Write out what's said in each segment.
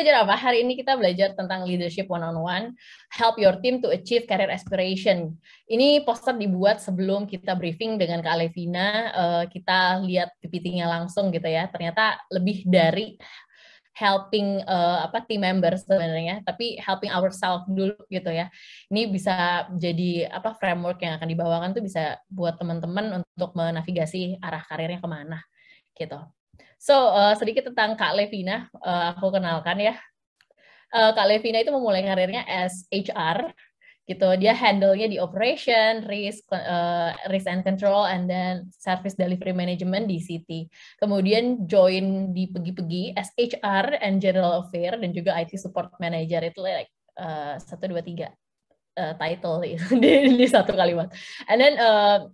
belajar apa? Hari ini kita belajar tentang leadership one-on-one, help your team to achieve career aspiration. Ini poster dibuat sebelum kita briefing dengan Kak Levina, kita lihat PPT-nya langsung gitu ya. Ternyata lebih dari helping team members sebenarnya, tapi helping ourselves dulu gitu ya. Ini bisa jadi framework yang akan dibawakan tuh bisa buat teman-teman untuk menavigasi arah karirnya kemana gitu. So, sedikit tentang Kak Levina, aku kenalkan ya. Kak Levina itu memulai karirnya as HR, gitu. Dia handle-nya di operation, risk and control, and then service delivery management di Citi. Kemudian join di Pegi-Pegi as HR and general affair, dan juga IT support manager. Itu like 1, 2, 3 title di satu kalimat. And then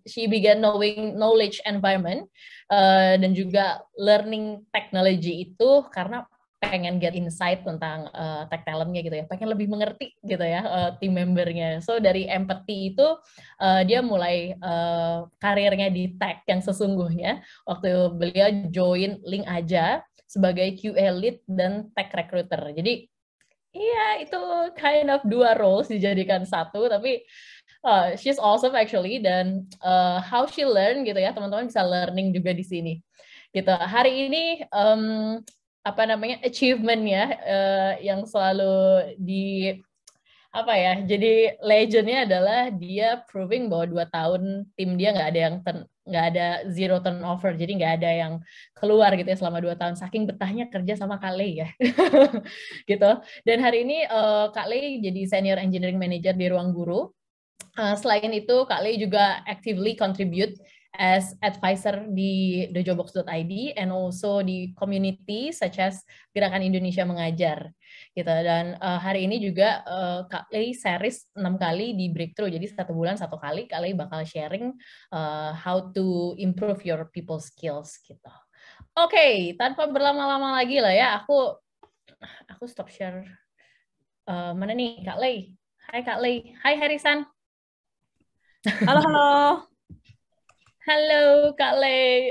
she began knowing knowledge environment dan juga learning technology itu karena pengen get insight tentang tech talentnya gitu ya, pengen lebih mengerti gitu ya team membernya. So dari empathy itu dia mulai karirnya di tech yang sesungguhnya waktu beliau join Link aja sebagai QA lead dan tech recruiter. Jadi iya, itu kind of dua roles dijadikan satu, tapi she's awesome actually, dan how she learn gitu ya, teman-teman bisa learning juga di sini. Gitu. Hari ini achievement ya yang selalu di jadi legendnya adalah dia proving bahwa 2 tahun tim dia nggak ada zero turnover, jadi nggak ada yang keluar gitu ya selama 2 tahun, saking betahnya kerja sama Kak Lei ya. Gitu. Dan hari ini Kak Lei jadi senior engineering manager di Ruang Guru. Selain itu, Kak Lei juga actively contribute as advisor di dojobox.id and also di community such as Gerakan Indonesia Mengajar gitu. Dan hari ini juga Kak Lei series 6 kali di Breakthrough, jadi 1 bulan 1 kali Kak Lei bakal sharing how to improve your people skills gitu. Oke, tanpa berlama-lama lagi lah ya, aku stop share. Mana nih Kak Lei? Hai Kak Lei. Hai Harisan. Halo, halo. Halo Kak Lei.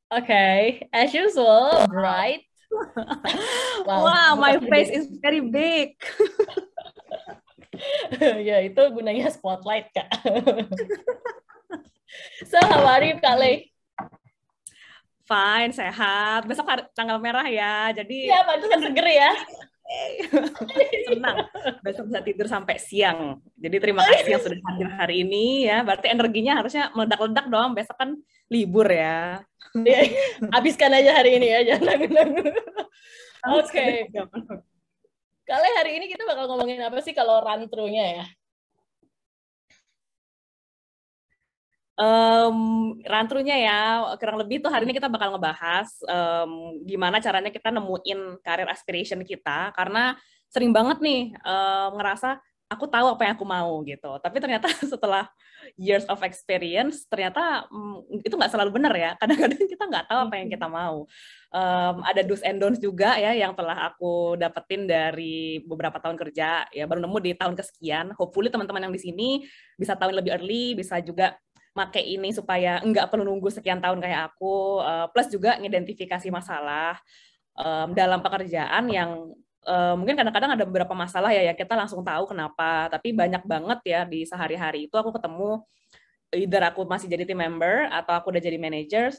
Okay, as usual, Wow. bright. Wow, Wow, my betah face jadi. is very big. Ya, itu gunanya spotlight, Kak. So, how are you, Kak Lei? Fine, sehat. Besok tanggal merah ya, jadi Ya, pantesan seger ya. senang. Besok bisa tidur sampai siang. Jadi terima kasih yang sudah hadir hari ini ya. Berarti energinya harusnya meledak-ledak dong. Besok kan libur ya. Ya, habiskan aja hari ini ya, jangan nanggung-nanggung. Oke. Kak Lei, hari ini kita bakal ngomongin apa sih kalau run through-nya ya? Rantrunya ya, kurang lebih tuh hari ini kita bakal ngebahas gimana caranya kita nemuin karir aspiration kita, karena sering banget nih ngerasa aku tahu apa yang aku mau gitu, tapi ternyata setelah years of experience ternyata itu nggak selalu benar ya. Kadang-kadang kita nggak tahu apa yang kita mau. Ada do's and don'ts juga ya yang telah aku dapetin dari beberapa tahun kerja ya, baru nemu di tahun kesekian. Hopefully teman-teman yang di sini bisa tahu lebih early, bisa juga make ini supaya nggak perlu nunggu sekian tahun kayak aku, plus juga ngidentifikasi masalah dalam pekerjaan yang mungkin kadang-kadang ada beberapa masalah ya kita langsung tahu kenapa, tapi banyak banget ya di sehari-hari itu aku ketemu either aku masih jadi team member atau aku udah jadi manager,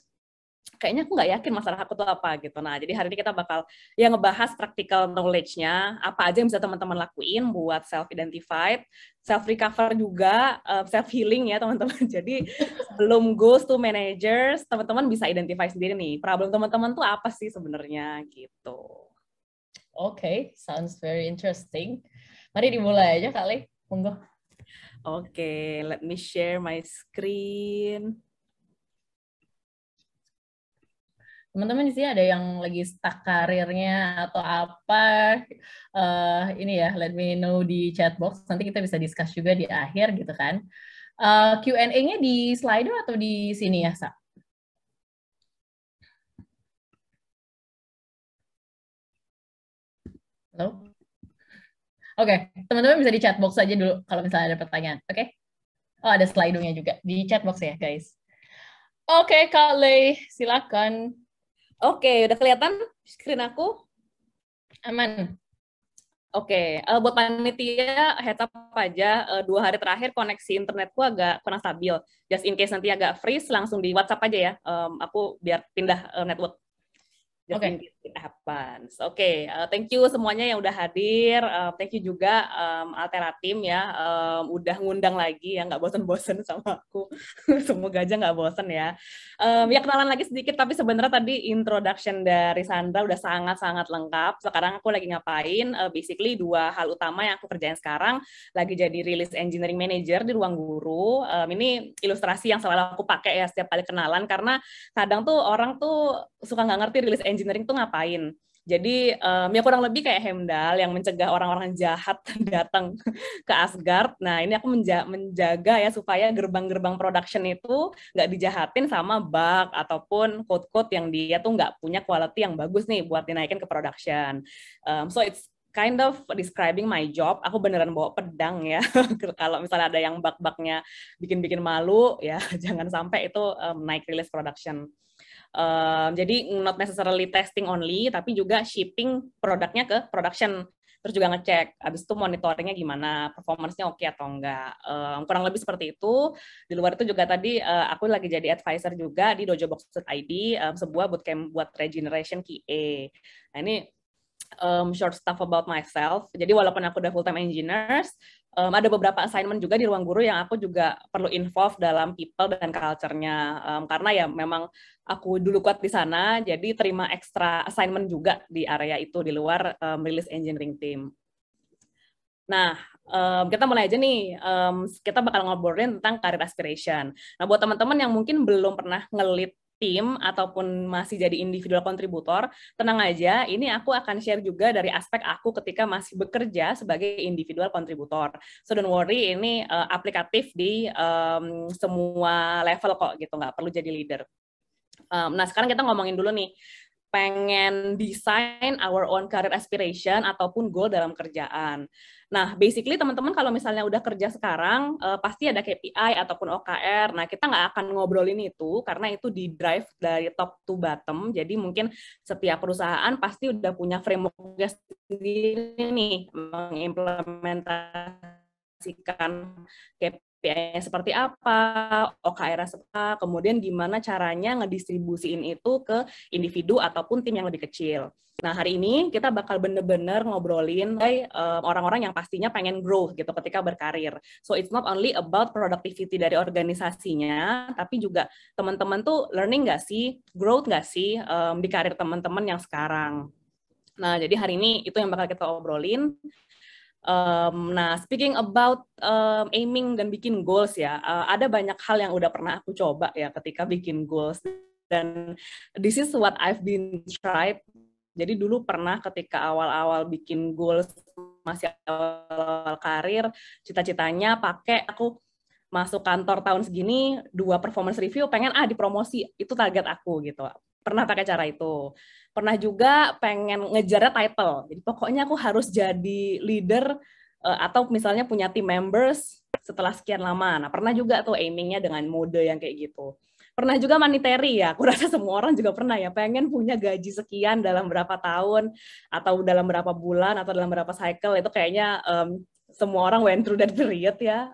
kayaknya aku nggak yakin masalah aku tuh apa gitu. Nah, jadi hari ini kita bakal ya ngebahas practical knowledge-nya, apa aja yang bisa teman-teman lakuin buat self-identified, self-recover juga, self-healing ya teman-teman. Jadi sebelum goes to managers, teman-teman bisa identify sendiri nih, problem teman-teman tuh apa sih sebenarnya gitu. Oke, sounds very interesting. Mari dimulai aja, Kak Lei. Monggo. Oke, let me share my screen. Teman-teman di sini ada yang lagi stuck karirnya atau apa, ini ya, let me know di chat box. Nanti kita bisa discuss juga di akhir gitu kan. Q&A-nya di Slido atau di sini ya, Sa? Halo? Oke, teman-teman bisa di chat box aja dulu kalau misalnya ada pertanyaan. Oke? Oh, ada Slido-nya juga di chat box ya, guys. Oke, Kak Lei, silakan. Oke, udah kelihatan screen aku? Aman. Oke, buat panitia heads up aja, 2 hari terakhir koneksi internetku agak kurang stabil. Just in case nanti agak freeze, langsung di WhatsApp aja ya. Aku biar pindah network. Just in case it happens. Oke, thank you semuanya yang udah hadir. Thank you juga Altera Team ya, udah ngundang lagi ya, nggak bosen-bosen sama aku. Semoga aja nggak bosen ya. Ya kenalan lagi sedikit, tapi sebenarnya tadi introduction dari Sandra udah sangat-sangat lengkap. Sekarang aku lagi ngapain? Basically 2 hal utama yang aku kerjain sekarang. Lagi jadi Release Engineering Manager di Ruang Guru. Ini ilustrasi yang selalu aku pakai ya setiap kali kenalan, karena kadang tuh orang tuh suka nggak ngerti release engineering tuh ngapain. Jadi ya kurang lebih kayak Hemdal yang mencegah orang-orang jahat datang ke Asgard. Nah ini aku menjaga ya supaya gerbang-gerbang production itu nggak dijahatin sama bug ataupun code-code yang dia tuh nggak punya quality yang bagus nih buat dinaikin ke production. So it's kind of describing my job. Aku beneran bawa pedang ya. Kalau misalnya ada yang bug-bugnya bikin-bikin malu, ya jangan sampai itu naik release production. Jadi not necessarily testing only, tapi juga shipping produknya ke production. Terus juga ngecek, abis itu monitoringnya gimana, performance-nya oke atau enggak. Kurang lebih seperti itu. Di luar itu juga tadi aku lagi jadi advisor juga di dojobox.id, sebuah bootcamp buat regeneration QA. Nah ini short stuff about myself. Jadi walaupun aku udah full-time engineers, ada beberapa assignment juga di Ruang Guru yang aku juga perlu involve dalam people dan culture-nya. Karena ya memang aku dulu kuat di sana, jadi terima extra assignment juga di area itu, di luar release engineering team. Nah, kita mulai aja nih. Kita bakal ngobrolin tentang career aspiration. Nah, buat teman-teman yang mungkin belum pernah nge-lead tim ataupun masih jadi individual kontributor, tenang aja, ini aku akan share juga dari aspek aku ketika masih bekerja sebagai individual kontributor. So don't worry, ini aplikatif di semua level kok gitu, nggak perlu jadi leader. Nah sekarang kita ngomongin dulu nih, pengen desain our own career aspiration ataupun goal dalam kerjaan. Nah, basically teman-teman kalau misalnya udah kerja sekarang, pasti ada KPI ataupun OKR. Nah, kita nggak akan ngobrolin itu, karena itu di drive dari top to bottom. Jadi mungkin setiap perusahaan pasti udah punya framework-nya sendiri nih, mengimplementasikan KPI seperti apa, OKR seperti apa, kemudian gimana caranya ngedistribusiin itu ke individu ataupun tim yang lebih kecil. Nah, hari ini kita bakal bener-bener ngobrolin orang-orang yang pastinya pengen growth gitu ketika berkarir. So, it's not only about productivity dari organisasinya, tapi juga teman-teman tuh learning nggak sih, growth nggak sih di karir teman-teman yang sekarang. Nah, jadi hari ini itu yang bakal kita obrolin. Nah, speaking about aiming dan bikin goals ya, ada banyak hal yang udah pernah aku coba ya ketika bikin goals, dan this is what I've been tried. Jadi dulu pernah ketika awal-awal bikin goals, masih awal karir, cita-citanya pakai aku masuk kantor tahun segini, 2 performance review, pengen dipromosi, itu target aku gitu. Pernah pakai cara itu. Pernah juga pengen ngejar title. Jadi pokoknya aku harus jadi leader atau misalnya punya team members setelah sekian lama. Nah, pernah juga tuh aimingnya dengan mode yang kayak gitu. Pernah juga monetary ya, aku rasa semua orang juga pernah ya, pengen punya gaji sekian dalam berapa tahun, atau dalam berapa bulan, atau dalam berapa cycle, itu kayaknya semua orang went through that period ya.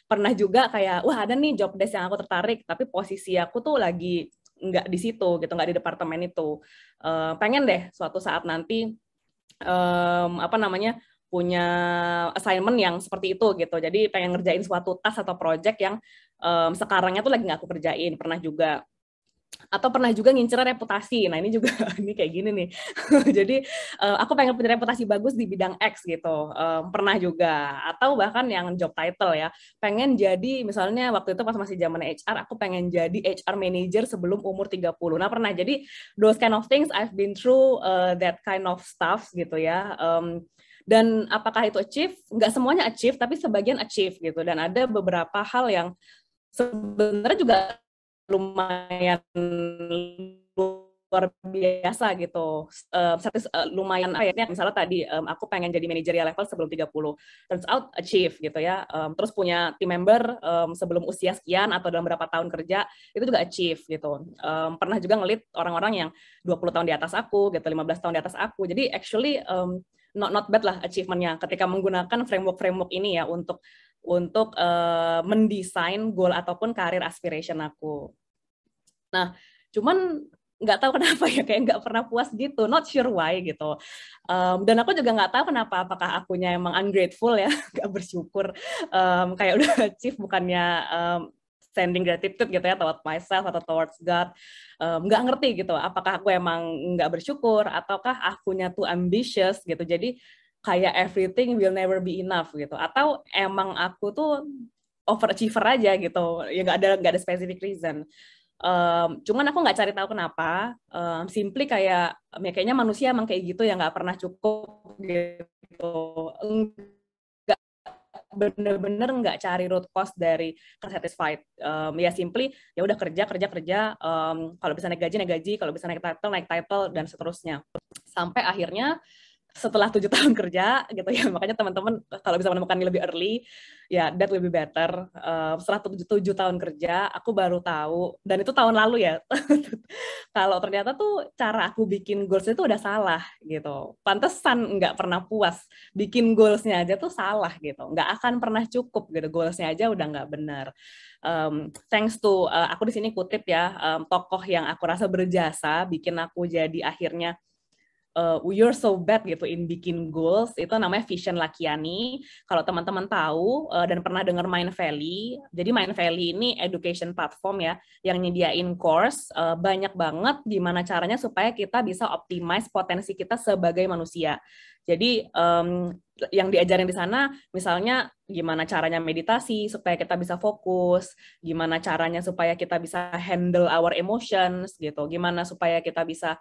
Pernah juga kayak, wah ada nih job desk yang aku tertarik, tapi posisi aku tuh lagi nggak di situ, gitu, nggak di departemen itu. Pengen deh suatu saat nanti, punya assignment yang seperti itu gitu. Jadi pengen ngerjain suatu task atau project yang sekarangnya tuh lagi nggak aku kerjain. Pernah juga. Atau pernah juga ngincer reputasi. Nah ini juga, ini kayak gini nih. Jadi aku pengen punya reputasi bagus di bidang X gitu. Pernah juga. Atau bahkan yang job title ya. Pengen jadi, misalnya waktu itu pas masih zaman HR, aku pengen jadi HR manager sebelum umur 30. Nah pernah. Jadi those kind of things I've been through that kind of stuff gitu ya. Dan apakah itu achieve? Nggak semuanya achieve, tapi sebagian achieve gitu. Dan ada beberapa hal yang sebenarnya juga lumayan luar biasa gitu. Lumayan misalnya tadi aku pengen jadi managerial level sebelum 30. Turns out achieve gitu ya. Terus punya team member sebelum usia sekian atau dalam berapa tahun kerja itu juga achieve gitu. Pernah juga ngelit orang-orang yang 20 tahun di atas aku gitu, 15 tahun di atas aku. Jadi actually not bad lah achievement-nya ketika menggunakan framework ini ya untuk mendesain goal ataupun karir aspiration aku. Nah, cuman nggak tahu kenapa ya, kayak nggak pernah puas gitu, not sure why gitu. Dan aku juga nggak tahu kenapa, apakah akunya emang ungrateful ya, nggak bersyukur, kayak udah achieve bukannya sending gratitude gitu ya, toward myself atau towards God. Nggak ngerti gitu, apakah aku emang nggak bersyukur, ataukah akunya too ambitious gitu, jadi kayak everything will never be enough gitu, atau emang aku tuh overachiever aja gitu, ya nggak ada specific reason. Cuman aku nggak cari tahu kenapa, simply kayak ya kayaknya manusia emang kayak gitu ya, nggak pernah cukup gitu, bener-bener nggak cari root cause dari satisfied. Ya simply ya udah kerja, kalau bisa naik gaji, kalau bisa naik title dan seterusnya, sampai akhirnya setelah 7 tahun kerja gitu ya, makanya teman-teman kalau bisa menemukannya lebih early ya that will be better. Setelah 7 tahun kerja aku baru tahu, dan itu tahun lalu ya, kalau ternyata tuh cara aku bikin goals itu udah salah gitu. Pantesan nggak pernah puas, bikin goalsnya aja tuh salah gitu, nggak akan pernah cukup gitu, goalsnya aja udah nggak benar. Thanks to aku di sini kutip ya, tokoh yang aku rasa berjasa bikin aku jadi akhirnya you're so bad gitu in bikin goals, itu namanya Vision Lakiani. Kalau teman-teman tahu dan pernah dengar Mindvalley, jadi Mindvalley ini education platform ya, yang nyediain course banyak banget gimana caranya supaya kita bisa optimize potensi kita sebagai manusia. Jadi yang diajarin di sana misalnya gimana caranya meditasi supaya kita bisa fokus, gimana caranya supaya kita bisa handle our emotions gitu, gimana supaya kita bisa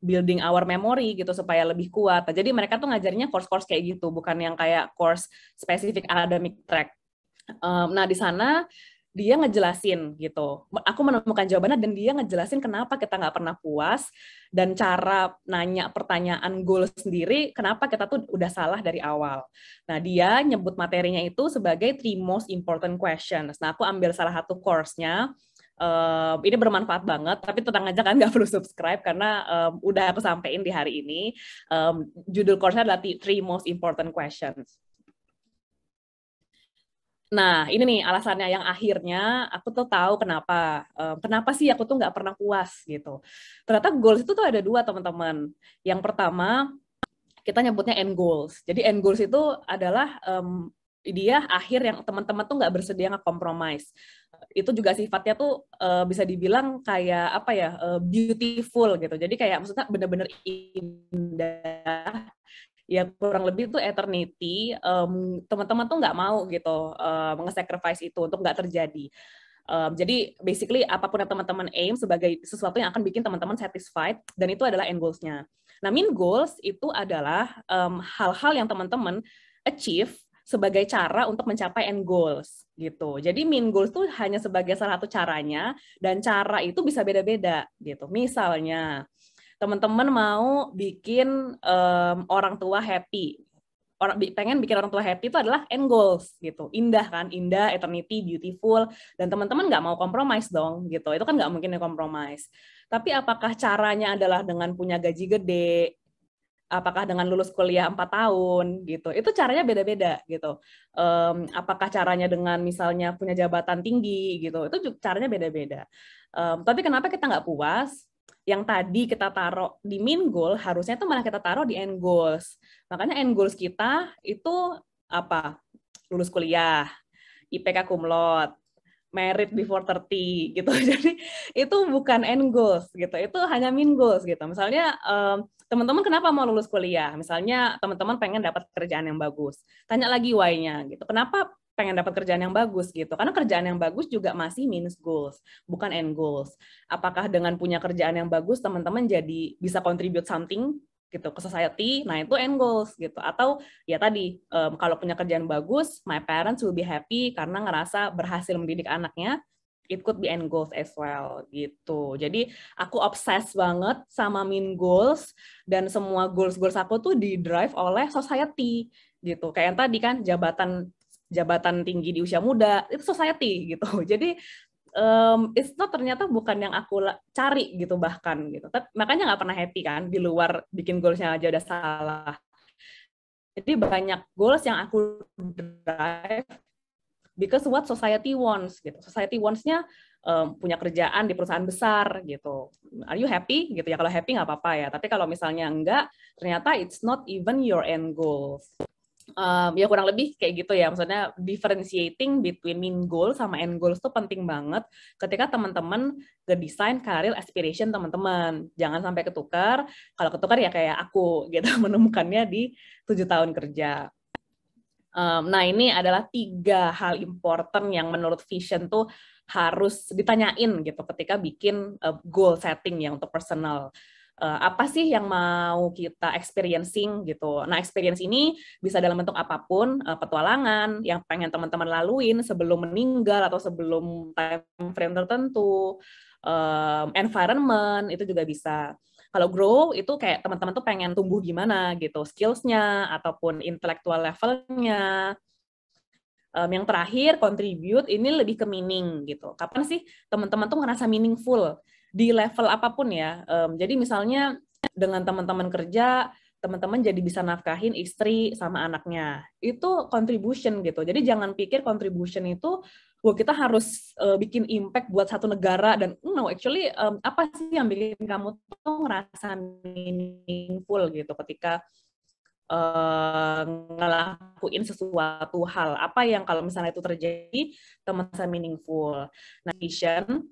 building our memory gitu supaya lebih kuat. Nah, jadi mereka tuh ngajarnya course-course kayak gitu, bukan yang kayak course spesifik academic track. Nah, di sana dia ngejelasin gitu. Aku menemukan jawabannya dan dia ngejelasin kenapa kita nggak pernah puas, dan cara nanya pertanyaan goal sendiri, kenapa kita tuh udah salah dari awal. Nah, dia nyebut materinya itu sebagai 3 most important questions. Nah, aku ambil salah satu course-nya. Ini bermanfaat banget, tapi tenang aja kan nggak perlu subscribe karena udah aku sampein di hari ini. Judul course-nya adalah 3 most important questions. Nah, ini nih alasannya yang akhirnya aku tuh tahu kenapa sih aku tuh nggak pernah puas gitu. Ternyata goals itu tuh ada 2, teman-teman. Yang pertama, kita nyebutnya end goals. Jadi end goals itu adalah dia akhir yang teman-teman tuh nggak bersedia nge-compromise. Itu juga sifatnya tuh bisa dibilang kayak apa ya, beautiful gitu. Jadi kayak maksudnya bener-bener indah. Ya kurang lebih tuh eternity. Teman-teman tuh nggak mau gitu nge-sacrifice itu untuk nggak terjadi. Jadi basically apapun yang teman-teman aim sebagai sesuatu yang akan bikin teman-teman satisfied, dan itu adalah end goals-nya. Nah, mean goals itu adalah hal-hal yang teman-teman achieve sebagai cara untuk mencapai end goals gitu. Jadi mean goals itu hanya sebagai salah satu caranya, dan cara itu bisa beda-beda gitu. Misalnya teman-teman mau bikin orang tua happy, pengen bikin orang tua happy itu adalah end goals gitu. Indah kan, indah, eternity, beautiful, dan teman-teman nggak mau compromise dong gitu. Itu kan nggak mungkin compromise. Tapi apakah caranya adalah dengan punya gaji gede, apakah dengan lulus kuliah 4 tahun gitu, itu caranya beda-beda gitu. Apakah caranya dengan misalnya punya jabatan tinggi gitu, itu juga caranya beda-beda. Tapi kenapa kita nggak puas? Yang tadi kita taruh di mean goal, harusnya itu malah kita taruh di end goals. Makanya end goals kita itu apa? Lulus kuliah, IPK cum laude, married before 30 gitu. Jadi itu bukan end goals gitu. Itu hanya mean goals gitu. Misalnya teman-teman kenapa mau lulus kuliah? Misalnya teman-teman pengen dapat kerjaan yang bagus. Tanya lagi why-nya gitu. Kenapa pengen dapat kerjaan yang bagus gitu? Karena kerjaan yang bagus juga masih means goals, bukan end goals. Apakah dengan punya kerjaan yang bagus teman-teman jadi bisa contribute something gitu ke society? Nah, itu end goals gitu. Atau ya tadi kalau punya kerjaan bagus, my parents will be happy karena ngerasa berhasil mendidik anaknya. it could be end goals as well gitu. Jadi aku obses banget sama mean goals, dan semua goals aku tuh di drive oleh society gitu. Kayak yang tadi kan jabatan tinggi di usia muda itu society gitu. Jadi it's not, ternyata bukan yang aku cari gitu bahkan gitu. Makanya nggak pernah happy kan, di luar bikin goalsnya aja udah salah. Jadi banyak goals yang aku drive because what society wants gitu. Society wants-nya punya kerjaan di perusahaan besar gitu. Are you happy gitu ya? Kalau happy nggak apa-apa ya. Tapi kalau misalnya enggak, ternyata it's not even your end goals. Ya kurang lebih kayak gitu ya. Maksudnya differentiating between mean goal sama end goals itu penting banget ketika teman-teman ngedesain career aspiration teman-teman. Jangan sampai ketukar. Kalau ketukar ya kayak aku gitu, menemukannya di 7 tahun kerja. Nah, ini adalah 3 hal important yang menurut Vision tuh harus ditanyain gitu ketika bikin goal setting ya untuk personal. Apa sih yang mau kita experiencing gitu. Nah, experience ini bisa dalam bentuk apapun, petualangan yang pengen teman-teman laluin sebelum meninggal atau sebelum time frame tertentu, environment itu juga bisa. Kalau grow itu kayak teman-teman tuh pengen tumbuh gimana gitu, skills-nya ataupun intellectual level-nya. Yang terakhir, contribute ini lebih ke meaning gitu. Kapan sih teman-teman tuh ngerasa meaningful di level apapun ya. Jadi misalnya dengan teman-teman kerja, teman-teman jadi bisa nafkahin istri sama anaknya. Itu contribution gitu. Jadi jangan pikir contribution itu wah kita harus bikin impact buat satu negara, dan no, actually apa sih yang bikin kamu tuh ngerasa meaningful gitu ketika ngelakuin sesuatu hal, apa yang kalau misalnya itu terjadi teman saya meaningful. Nah, Vision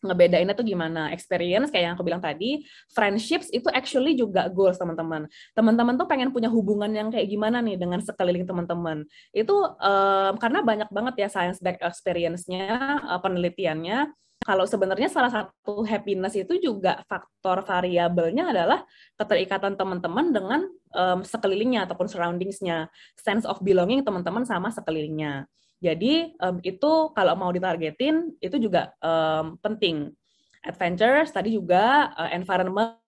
ngebedainnya tuh gimana? Experience kayak yang aku bilang tadi, friendships itu actually juga goals teman-teman. Teman-teman tuh pengen punya hubungan yang kayak gimana nih dengan sekeliling teman-teman. Itu karena banyak banget ya science back experience-nya, penelitiannya. Kalau sebenarnya salah satu happiness itu juga faktor variabelnya adalah keterikatan teman-teman dengan sekelilingnya ataupun surroundings-nya, sense of belonging teman-teman sama sekelilingnya. Jadi itu kalau mau ditargetin itu juga penting. Adventures tadi juga environment.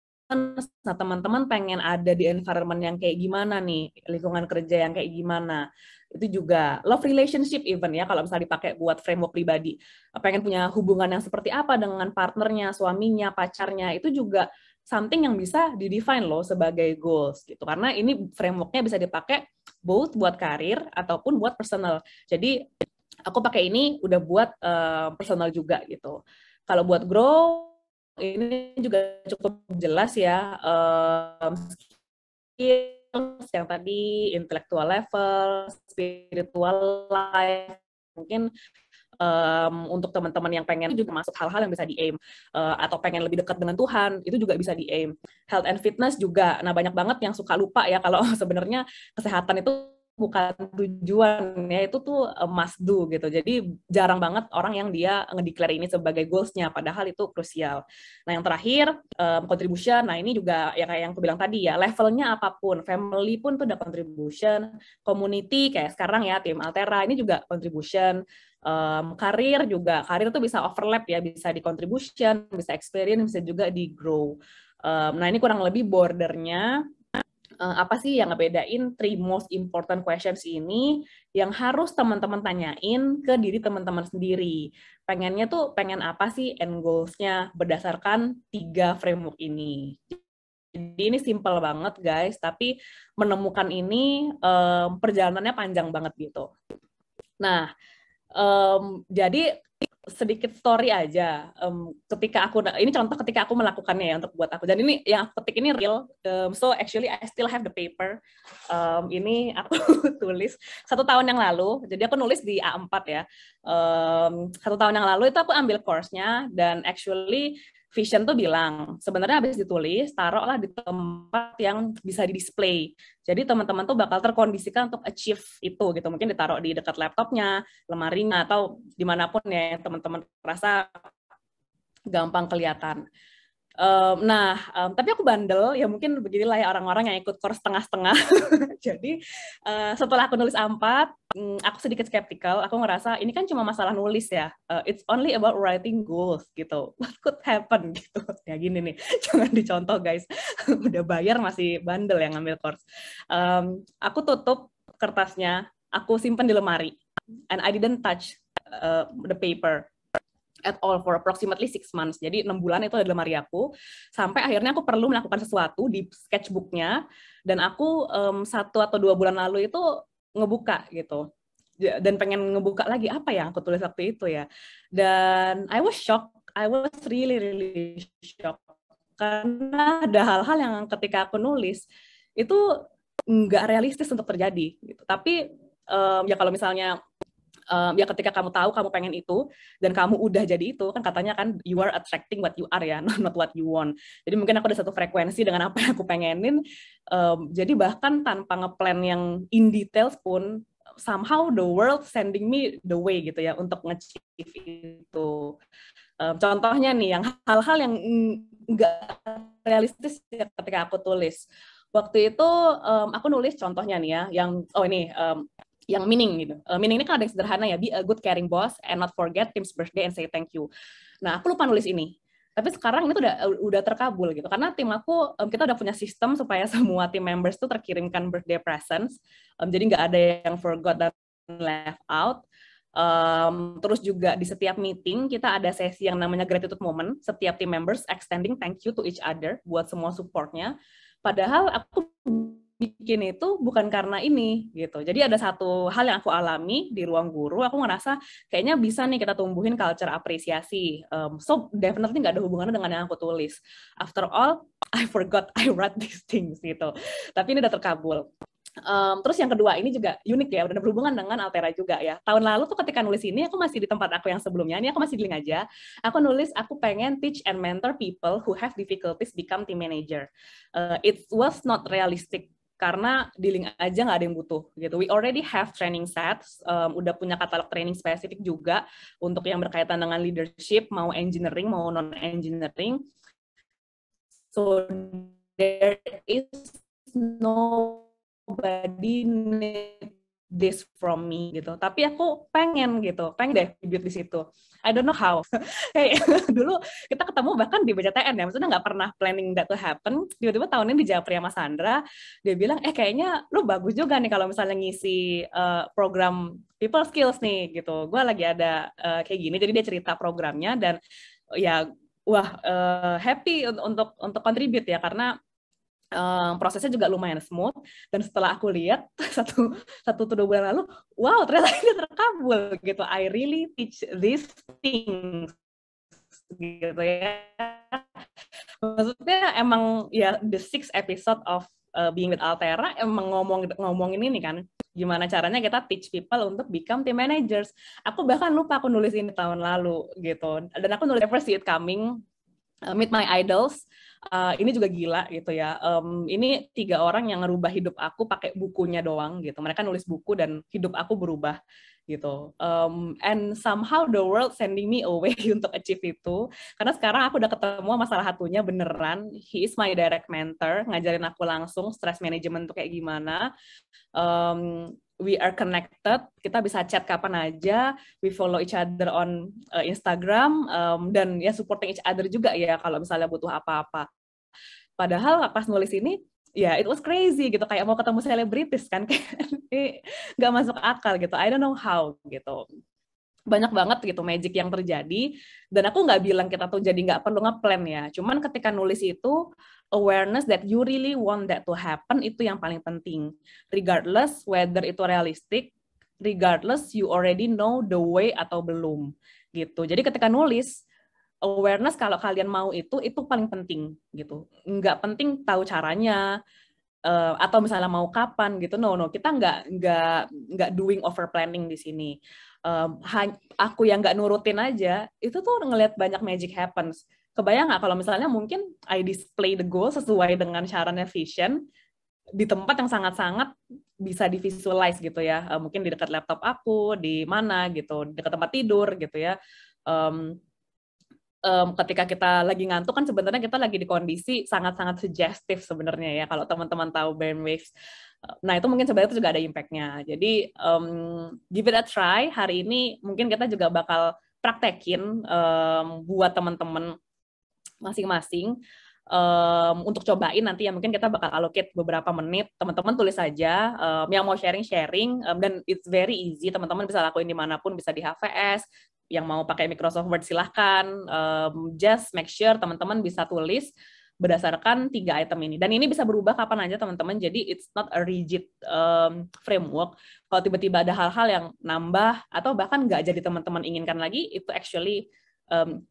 Nah, teman-teman pengen ada di environment yang kayak gimana nih, lingkungan kerja yang kayak gimana. Itu juga love relationship even ya, kalau misalnya dipakai buat framework pribadi. Pengen punya hubungan yang seperti apa dengan partnernya, suaminya, pacarnya, itu juga something yang bisa didefine loh sebagai goals gitu. Karena ini frameworknya bisa dipakai both buat karir ataupun buat personal. Jadi aku pakai ini udah buat personal juga gitu. Kalau buat grow ini juga cukup jelas ya, skills yang tadi, intellectual level, spiritual life, mungkin untuk teman-teman yang pengen juga masuk hal-hal yang bisa di-aim, atau pengen lebih dekat dengan Tuhan, itu juga bisa di-aim. Health and fitness juga, nah banyak banget yang suka lupa ya kalau sebenarnya kesehatan itu bukan tujuan ya, itu tuh must do gitu. Jadi jarang banget orang yang dia ngedeclare ini sebagai goals-nya, padahal itu krusial. Nah yang terakhir, contribution, nah ini juga ya kayak yang aku bilang tadi ya, levelnya apapun, family pun tuh ada contribution, community kayak sekarang ya, tim Altera, ini juga contribution, karir juga, karir tuh bisa overlap ya, bisa di contribution, bisa experience, bisa juga di grow. Nah ini kurang lebih bordernya. Apa sih yang ngebedain 3 most important questions ini yang harus teman-teman tanyain ke diri teman-teman sendiri. Pengennya tuh pengen apa sih end goals-nya berdasarkan 3 framework ini. Jadi ini simple banget guys, tapi menemukan ini perjalanannya panjang banget gitu. Nah, jadi sedikit story aja. Ketika aku, ini contoh ketika aku melakukannya ya untuk buat aku. Dan ini yang aku ketik ini real. So actually I still have the paper. Ini aku tulis 1 tahun yang lalu. Jadi aku nulis di A4 ya. 1 tahun yang lalu itu aku ambil course-nya, dan actually Vision tuh bilang, sebenarnya habis ditulis, taruhlah di tempat yang bisa di-display. Jadi teman-teman tuh bakal terkondisikan untuk achieve itu gitu. Mungkin ditaruh di dekat laptopnya, lemarinya, atau dimanapun ya teman-teman rasa gampang kelihatan. Tapi aku bandel, ya mungkin beginilah ya orang-orang yang ikut course setengah-setengah. Jadi setelah aku nulis A4, aku sedikit skeptikal. Aku ngerasa ini kan cuma masalah nulis ya. It's only about writing goals gitu. What could happen gitu. Ya gini nih, jangan dicontoh guys. Udah bayar masih bandel yang ngambil course. Aku tutup kertasnya, aku simpan di lemari. And I didn't touch the paper at all for approximately 6 months. Jadi 6 bulan itu ada di lemari aku. Sampai akhirnya aku perlu melakukan sesuatu di sketchbooknya. Dan aku 1 atau 2 bulan lalu itu ngebuka gitu. Dan pengen ngebuka lagi apa yang aku tulis waktu itu ya. Dan I was shocked. I was really, really shocked. Karena ada hal-hal yang ketika aku nulis, itu nggak realistis untuk terjadi. Gitu. Tapi ya kalau misalnya ya ketika kamu tahu kamu pengen itu dan kamu udah jadi itu, kan katanya kan you are attracting what you are ya, not what you want. Jadi mungkin aku ada satu frekuensi dengan apa yang aku pengenin. Jadi bahkan tanpa ngeplan yang in details pun, somehow the world sending me the way gitu ya untuk nge-achieve itu. Contohnya nih, yang hal-hal yang nggak realistis ya ketika aku tulis. Waktu itu aku nulis contohnya nih ya, yang meaning gitu. Meaning ini kan ada yang sederhana ya, be a good caring boss and not forget team's birthday and say thank you. Nah, aku lupa nulis ini. Tapi sekarang ini tuh udah terkabul gitu. Karena tim aku, kita udah punya sistem supaya semua team members tuh terkirimkan birthday presents. Jadi nggak ada yang forgot dan left out. Terus juga di setiap meeting kita ada sesi yang namanya gratitude moment. Setiap team members extending thank you to each other buat semua supportnya. Padahal aku bikin itu bukan karena ini gitu. Jadi ada satu hal yang aku alami di ruang guru, aku ngerasa kayaknya bisa nih kita tumbuhin culture apresiasi. So definitely nggak ada hubungannya dengan yang aku tulis. After all, I forgot I wrote these things gitu. Tapi ini udah terkabul. Terus yang kedua ini juga unik ya, udah berhubungan dengan Altera juga ya. Tahun lalu tuh ketika nulis ini, aku masih di tempat aku yang sebelumnya, ini aku masih di link aja. Aku nulis, aku pengen teach and mentor people who have difficulties become team manager. It was not realistic karena di link aja nggak ada yang butuh gitu. We already have training sets, udah punya katalog training spesifik juga untuk yang berkaitan dengan leadership, mau engineering, mau non-engineering. So there is nobody need this from me gitu. Tapi aku pengen deh bibit di situ. I don't know how. Kayak dulu kita ketemu bahkan di BCTN ya, maksudnya nggak pernah planning that to happen. Tiba-tiba tahun ini di Japri sama Sandra, dia bilang, kayaknya lu bagus juga nih kalau misalnya ngisi program people skills nih gitu. Gue lagi ada kayak gini, jadi dia cerita programnya dan ya wah happy untuk contribute ya karena prosesnya juga lumayan smooth dan setelah aku lihat satu atau 2 bulan lalu, wow ternyata ini terkabul gitu. I really teach these things gitu ya. Maksudnya emang ya the 6th episode of Being with Altera emang ngomongin ini kan, gimana caranya kita teach people untuk become team managers. Aku bahkan lupa aku nulis ini tahun lalu gitu, dan aku nulis Never See It Coming, Meet My Idols. Ini juga gila gitu ya. Ini 3 orang yang ngerubah hidup aku pakai bukunya doang gitu. Mereka nulis buku dan hidup aku berubah gitu. And somehow the world sending me away untuk achieve itu. Karena sekarang aku udah ketemu sama salah satunya beneran. He is my direct mentor, ngajarin aku langsung stress management tuh kayak gimana. We are connected, kita bisa chat kapan aja, we follow each other on Instagram, dan ya supporting each other juga ya kalau misalnya butuh apa-apa. Padahal pas nulis ini, ya it was crazy gitu, kayak mau ketemu selebritis kan, kayak nggak masuk akal gitu, I don't know how gitu. Banyak banget gitu magic yang terjadi, dan aku nggak bilang kita tuh jadi nggak perlu nge-plan ya, cuman ketika nulis itu, awareness that you really want that to happen itu yang paling penting. Regardless whether itu realistic, regardless you already know the way atau belum gitu. Jadi ketika nulis, awareness kalau kalian mau itu paling penting gitu. Nggak penting tahu caranya atau misalnya mau kapan gitu. No, kita nggak doing over planning di sini. Aku yang nggak nurutin aja, itu tuh ngelihat banyak magic happens. Kebayang nggak kalau misalnya mungkin I display the goal sesuai dengan syaratnya vision di tempat yang sangat-sangat bisa divisualize gitu ya, mungkin di dekat laptop aku, di mana gitu, di dekat tempat tidur gitu ya. ketika kita lagi ngantuk kan sebenarnya kita lagi di kondisi sangat-sangat suggestif sebenarnya ya kalau teman-teman tahu brainwaves. Nah itu mungkin sebenarnya itu juga ada impact-nya. Jadi give it a try. Hari ini mungkin kita juga bakal praktekin buat teman-teman masing-masing untuk cobain nanti ya mungkin kita bakal allocate beberapa menit, teman-teman tulis saja yang mau sharing dan it's very easy, teman-teman bisa lakuin dimanapun, bisa di HVS, yang mau pakai Microsoft Word silahkan, just make sure teman-teman bisa tulis berdasarkan 3 item ini, dan ini bisa berubah kapan aja teman-teman, jadi it's not a rigid framework. Kalau tiba-tiba ada hal-hal yang nambah atau bahkan nggak jadi teman-teman inginkan lagi, itu actually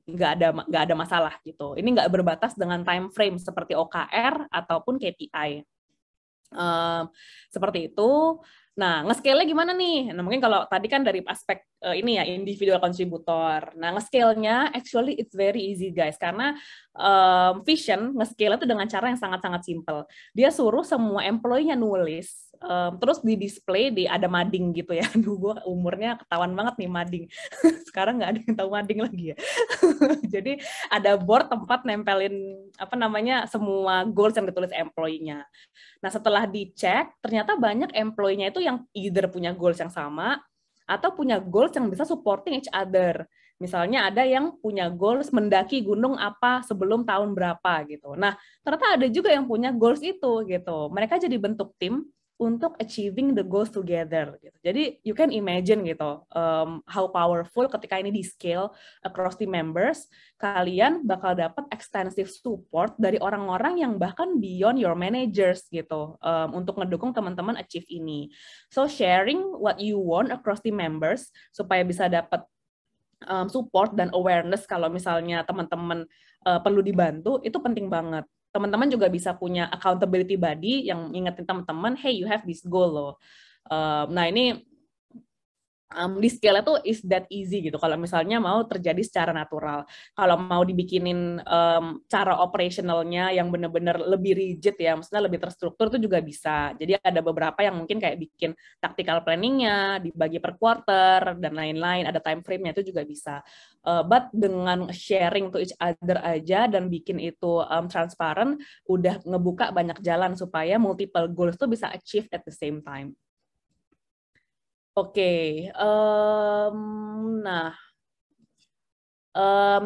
nggak ada masalah gitu. Ini nggak berbatas dengan time frame seperti OKR ataupun KPI. Seperti itu. Nah, nge-scale-nya gimana nih? Nah, mungkin kalau tadi kan dari aspek ini ya, individual kontributor. Nah, nge-scale-nya actually it's very easy guys, karena Vision nge-scale itu dengan cara yang sangat-sangat simple. Dia suruh semua employee-nya nulis, terus di display ada mading gitu ya. Aduh, gue umurnya ketahuan banget nih mading. Sekarang nggak ada yang tahu mading lagi ya. Jadi ada board tempat nempelin semua goals yang ditulis employee-nya. Nah, setelah dicek, ternyata banyak employee-nya itu yang either punya goals yang sama, atau punya goals yang bisa supporting each other. Misalnya ada yang punya goals mendaki gunung apa sebelum tahun berapa gitu. Nah, ternyata ada juga yang punya goals itu gitu. Mereka jadi bentuk tim untuk achieving the goals together. Gitu. Jadi you can imagine gitu how powerful ketika ini di scale across the members, kalian bakal dapat extensive support dari orang-orang yang bahkan beyond your managers gitu untuk ngedukung teman-teman achieve ini. So sharing what you want across the members supaya bisa dapat support dan awareness kalau misalnya teman-teman perlu dibantu, itu penting banget. Teman-teman juga bisa punya accountability buddy yang ngingetin teman-teman, hey, you have this goal loh. Nah, ini di scale itu is that easy gitu. Kalau misalnya mau terjadi secara natural, kalau mau dibikinin cara operationalnya yang benar-benar lebih rigid ya, maksudnya lebih terstruktur itu juga bisa. Jadi ada beberapa yang mungkin kayak bikin tactical planningnya dibagi per quarter dan lain-lain, ada time frame-nya itu juga bisa. But dengan sharing to each other aja dan bikin itu transparent, udah ngebuka banyak jalan supaya multiple goals itu bisa achieve at the same time. Oke, nah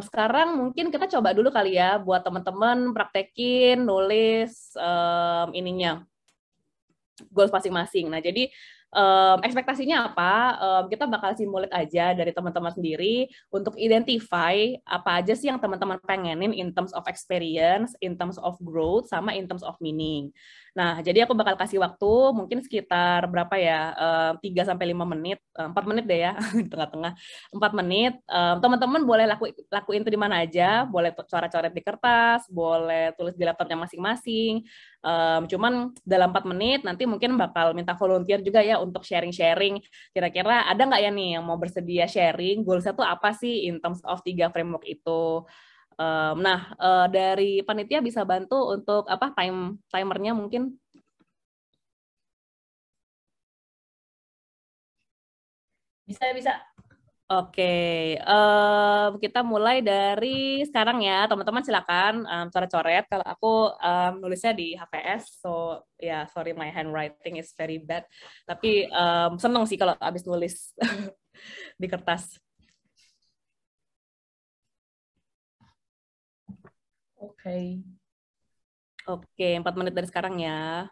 sekarang mungkin kita coba dulu kali ya buat teman-teman praktekin nulis ininya goals masing-masing. Nah, jadi ekspektasinya apa? Kita bakal simulate aja dari teman-teman sendiri untuk identify apa aja sih yang teman-teman pengenin in terms of experience, in terms of growth, sama in terms of meaning. Nah, jadi aku bakal kasih waktu mungkin sekitar berapa ya? 3-5 menit, 4 menit deh ya, di tengah-tengah. 4 menit. Teman-teman boleh lakuin itu di mana aja, boleh coret-coret di kertas, boleh tulis di laptopnya masing-masing. Cuman dalam 4 menit nanti mungkin bakal minta volunteer juga ya untuk sharing-sharing. Kira-kira ada nggak ya nih yang mau bersedia sharing? Goals-nya tuh apa sih in terms of 3 framework itu? Nah, dari panitia bisa bantu untuk apa timernya mungkin? Bisa. Oke, kita mulai dari sekarang ya, teman-teman silakan coret-coret. Kalau aku nulisnya di HPS, so ya sorry my handwriting is very bad. Tapi seneng sih kalau abis nulis di kertas. Oke. Oke, 4 menit dari sekarang ya.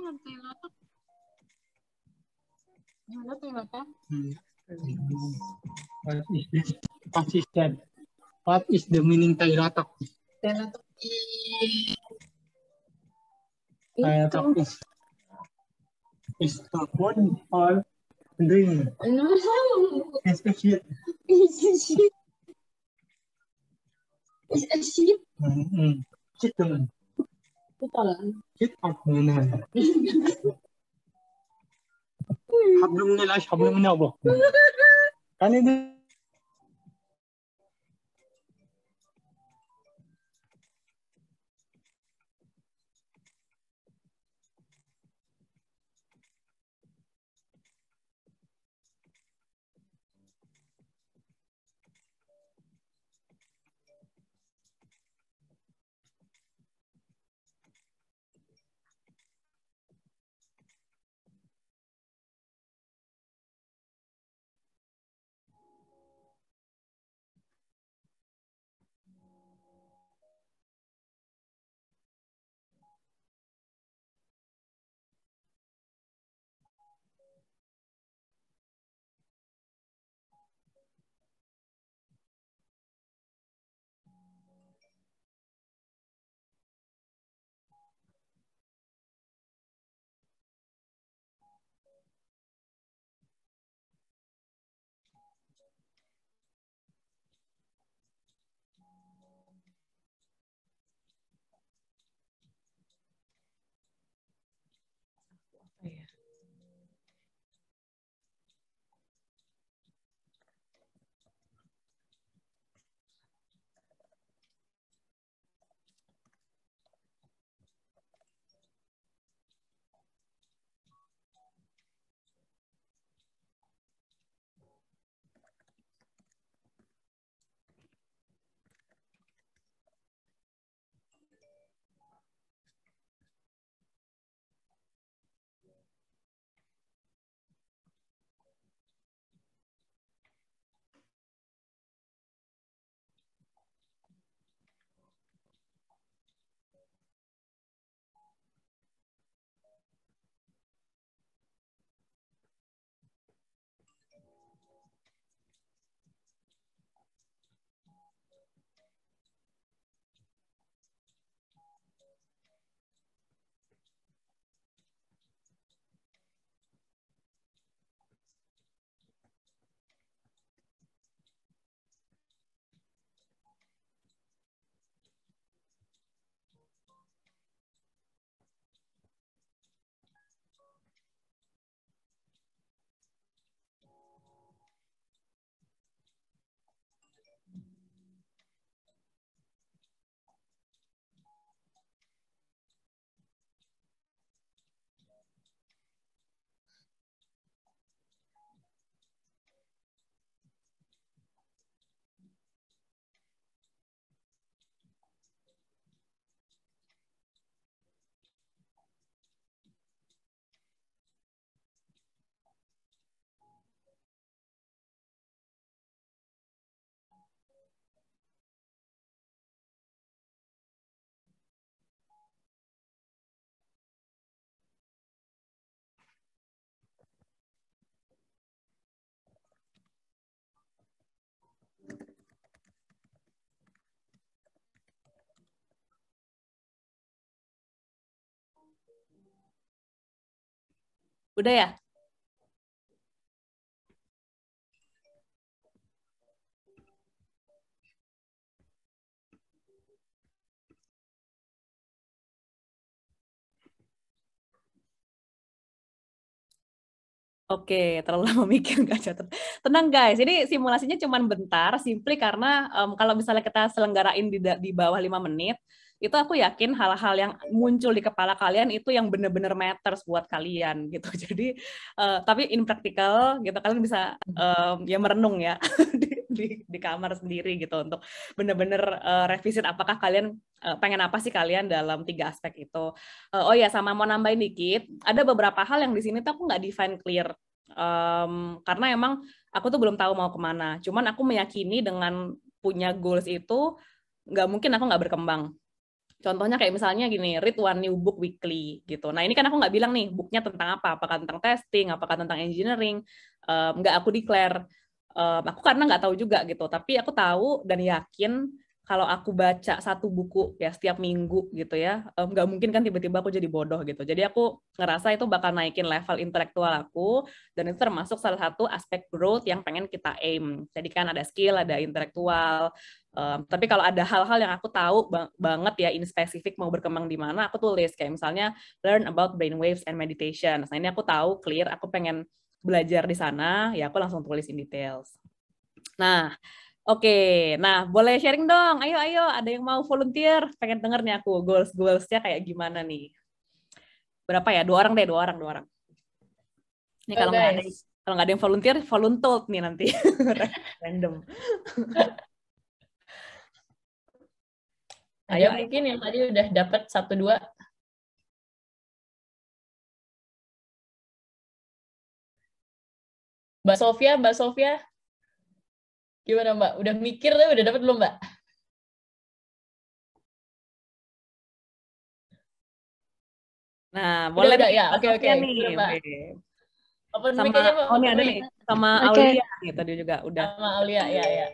What is this? Consistent. What is the meaning Tailatok? Tailatok is the food or drink. No. It's a shit. It's a sheep. It's a sheep. Shit naman. Betul. Shit up naman. Hablum nila, hablum na ba? Kanina. Udah ya? Oke, terlalu lama mikir nggak catat. Tenang guys, ini simulasinya cuma bentar, simply karena kalau misalnya kita selenggarain di bawah 5 menit, itu aku yakin hal-hal yang muncul di kepala kalian itu yang bener-bener matters buat kalian gitu. Jadi, tapi in practical gitu, kalian bisa ya merenung ya di kamar sendiri gitu untuk bener-bener revisit apakah kalian pengen apa sih kalian dalam 3 aspek itu. Oh ya, sama mau nambahin dikit, ada beberapa hal yang di sini tuh aku nggak define clear. Karena emang aku tuh belum tahu mau kemana. Cuman aku meyakini dengan punya goals itu nggak mungkin aku nggak berkembang. Contohnya kayak misalnya gini, read one new book weekly gitu. Nah ini kan aku nggak bilang nih booknya tentang apa, apakah tentang testing, apakah tentang engineering, nggak aku declare. Aku karena nggak tahu juga gitu, tapi aku tahu dan yakin kalau aku baca satu buku ya setiap minggu gitu ya, nggak mungkin kan tiba-tiba aku jadi bodoh gitu. Jadi aku ngerasa itu bakal naikin level intelektual aku, dan itu termasuk salah satu aspek growth yang pengen kita aim. Jadi kan ada skill, ada intelektual. Tapi kalau ada hal-hal yang aku tahu banget ya in spesifik mau berkembang di mana, aku tulis kayak misalnya learn about brainwaves and meditation. Nah ini aku tahu clear, aku pengen belajar di sana, ya aku langsung tulis in details. Nah, oke. Nah, boleh sharing dong. Ayo, ada yang mau volunteer? Pengen denger nih aku goals-nya kayak gimana nih. Berapa ya? 2 orang deh, 2 orang. Ini kalau nggak ada yang volunteer, voluntold nih nanti. Random. Ada mungkin yang tadi udah dapat 1-2. Mbak Sofia. Gimana Mbak? Udah mikir tuh, udah dapat belum Mbak? Nah, boleh udah nih, ya. Oke. nih. Open Sama, mic aja Mbak. oh ini ada nih, sama Aulia nih tadi juga udah. Sama Aulia, ya.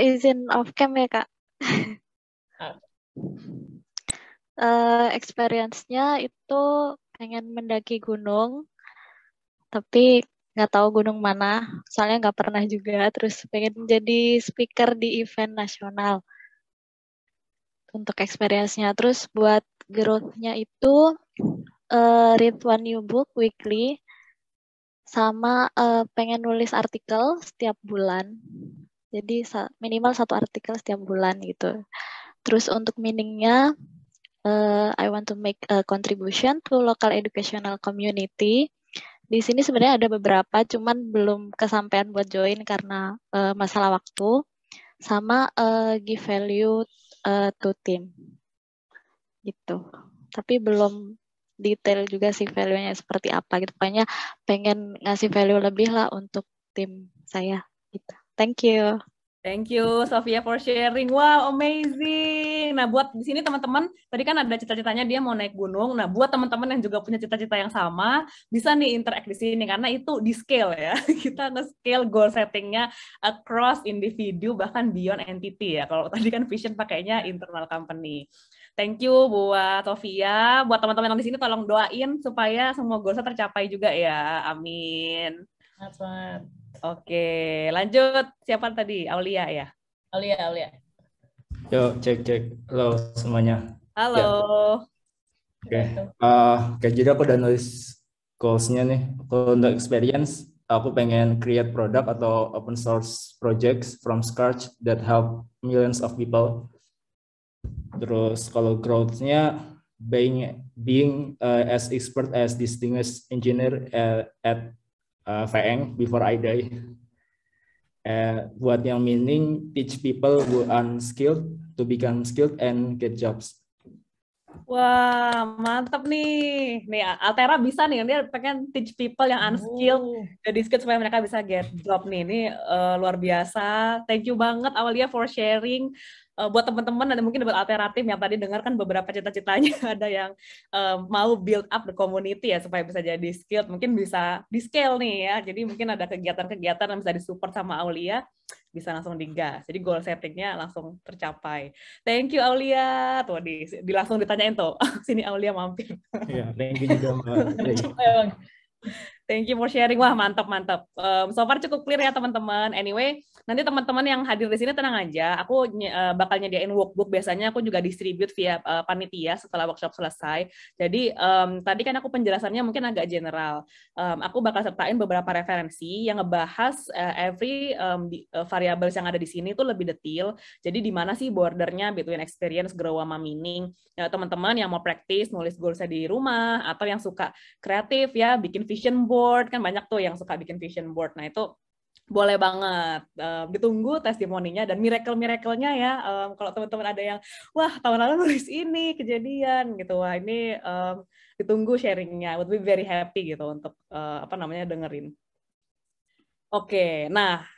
Izin off cam ya Kak. Experience-nya itu pengen mendaki gunung, tapi nggak tahu gunung mana, soalnya nggak pernah juga. Terus pengen jadi speaker di event nasional untuk experience-nya. Terus buat growth-nya itu read one new book weekly, sama pengen nulis artikel setiap bulan. Jadi minimal 1 artikel setiap bulan gitu. Terus untuk meaning-nya, I want to make a contribution to local educational community. Di sini sebenarnya ada beberapa, cuman belum kesampaian buat join karena masalah waktu. Sama give value to team. Gitu. Tapi belum detail juga sih value-nya seperti apa gitu. Pokoknya pengen ngasih value lebih lah untuk tim saya gitu. Thank you. Thank you Sofia for sharing. Wow, amazing. Nah, buat di sini teman-teman, tadi kan ada cita-citanya dia mau naik gunung. Nah, buat teman-teman yang juga punya cita-cita yang sama, bisa nih interact di sini karena itu di scale ya. Kita nge-scale goal settingnya across individu bahkan beyond entity ya. Kalau tadi kan vision pakainya internal company. Thank you buat Sofia. Buat teman-teman yang di sini tolong doain supaya semua goalsnya tercapai juga ya. Amin. Selamat. Oke, lanjut. Siapa tadi? Aulia ya? Aulia. Yuk, cek. Halo semuanya. Halo. Oke, jadi aku udah nulis goals-nya nih. Kalau untuk experience, aku pengen create product atau open source projects from scratch that help millions of people. Terus kalau growth-nya, being as expert as distinguished engineer at Faeng before I die. Buat yang meaning, teach people who are unskilled to become skilled and get jobs. Wah, mantap nih. Nih, Altera bisa nih, dia pengen teach people yang unskilled jadi skilled supaya mereka bisa get job nih. Ini luar biasa. Thank you banget Aulia for sharing. Buat teman-teman dan mungkin buat alternatif yang tadi dengar kan beberapa cita-citanya ada yang mau build up the community ya supaya bisa jadi skilled, mungkin bisa di scale nih ya. Jadi mungkin ada kegiatan-kegiatan yang bisa disupport sama Aulia, bisa langsung digas. Jadi goal settingnya langsung tercapai. Thank you Aulia. Tuh di langsung ditanyain tuh. Sini Aulia mampir. Ya, thank you juga Mbak. Thank you for sharing. Wah, mantap. So far cukup clear ya teman-teman. Anyway, nanti teman-teman yang hadir di sini tenang aja. Aku bakal nyediain workbook. Biasanya aku juga distribute via panitia setelah workshop selesai. Jadi tadi kan aku penjelasannya mungkin agak general. Aku bakal sertain beberapa referensi yang ngebahas every variables yang ada di sini itu lebih detail. Jadi di mana sih bordernya between experience, grow, sama meaning. Teman-teman yang mau praktis nulis goalsnya di rumah atau yang suka kreatif ya bikin vision board, kan banyak tuh yang suka bikin vision board. Nah itu boleh banget, ditunggu testimoninya dan miracle-nya ya. Kalau teman-teman ada yang wah tahun lalu nulis ini kejadian gitu, wah ini ditunggu sharingnya. Would be very happy gitu untuk dengerin. Oke, nah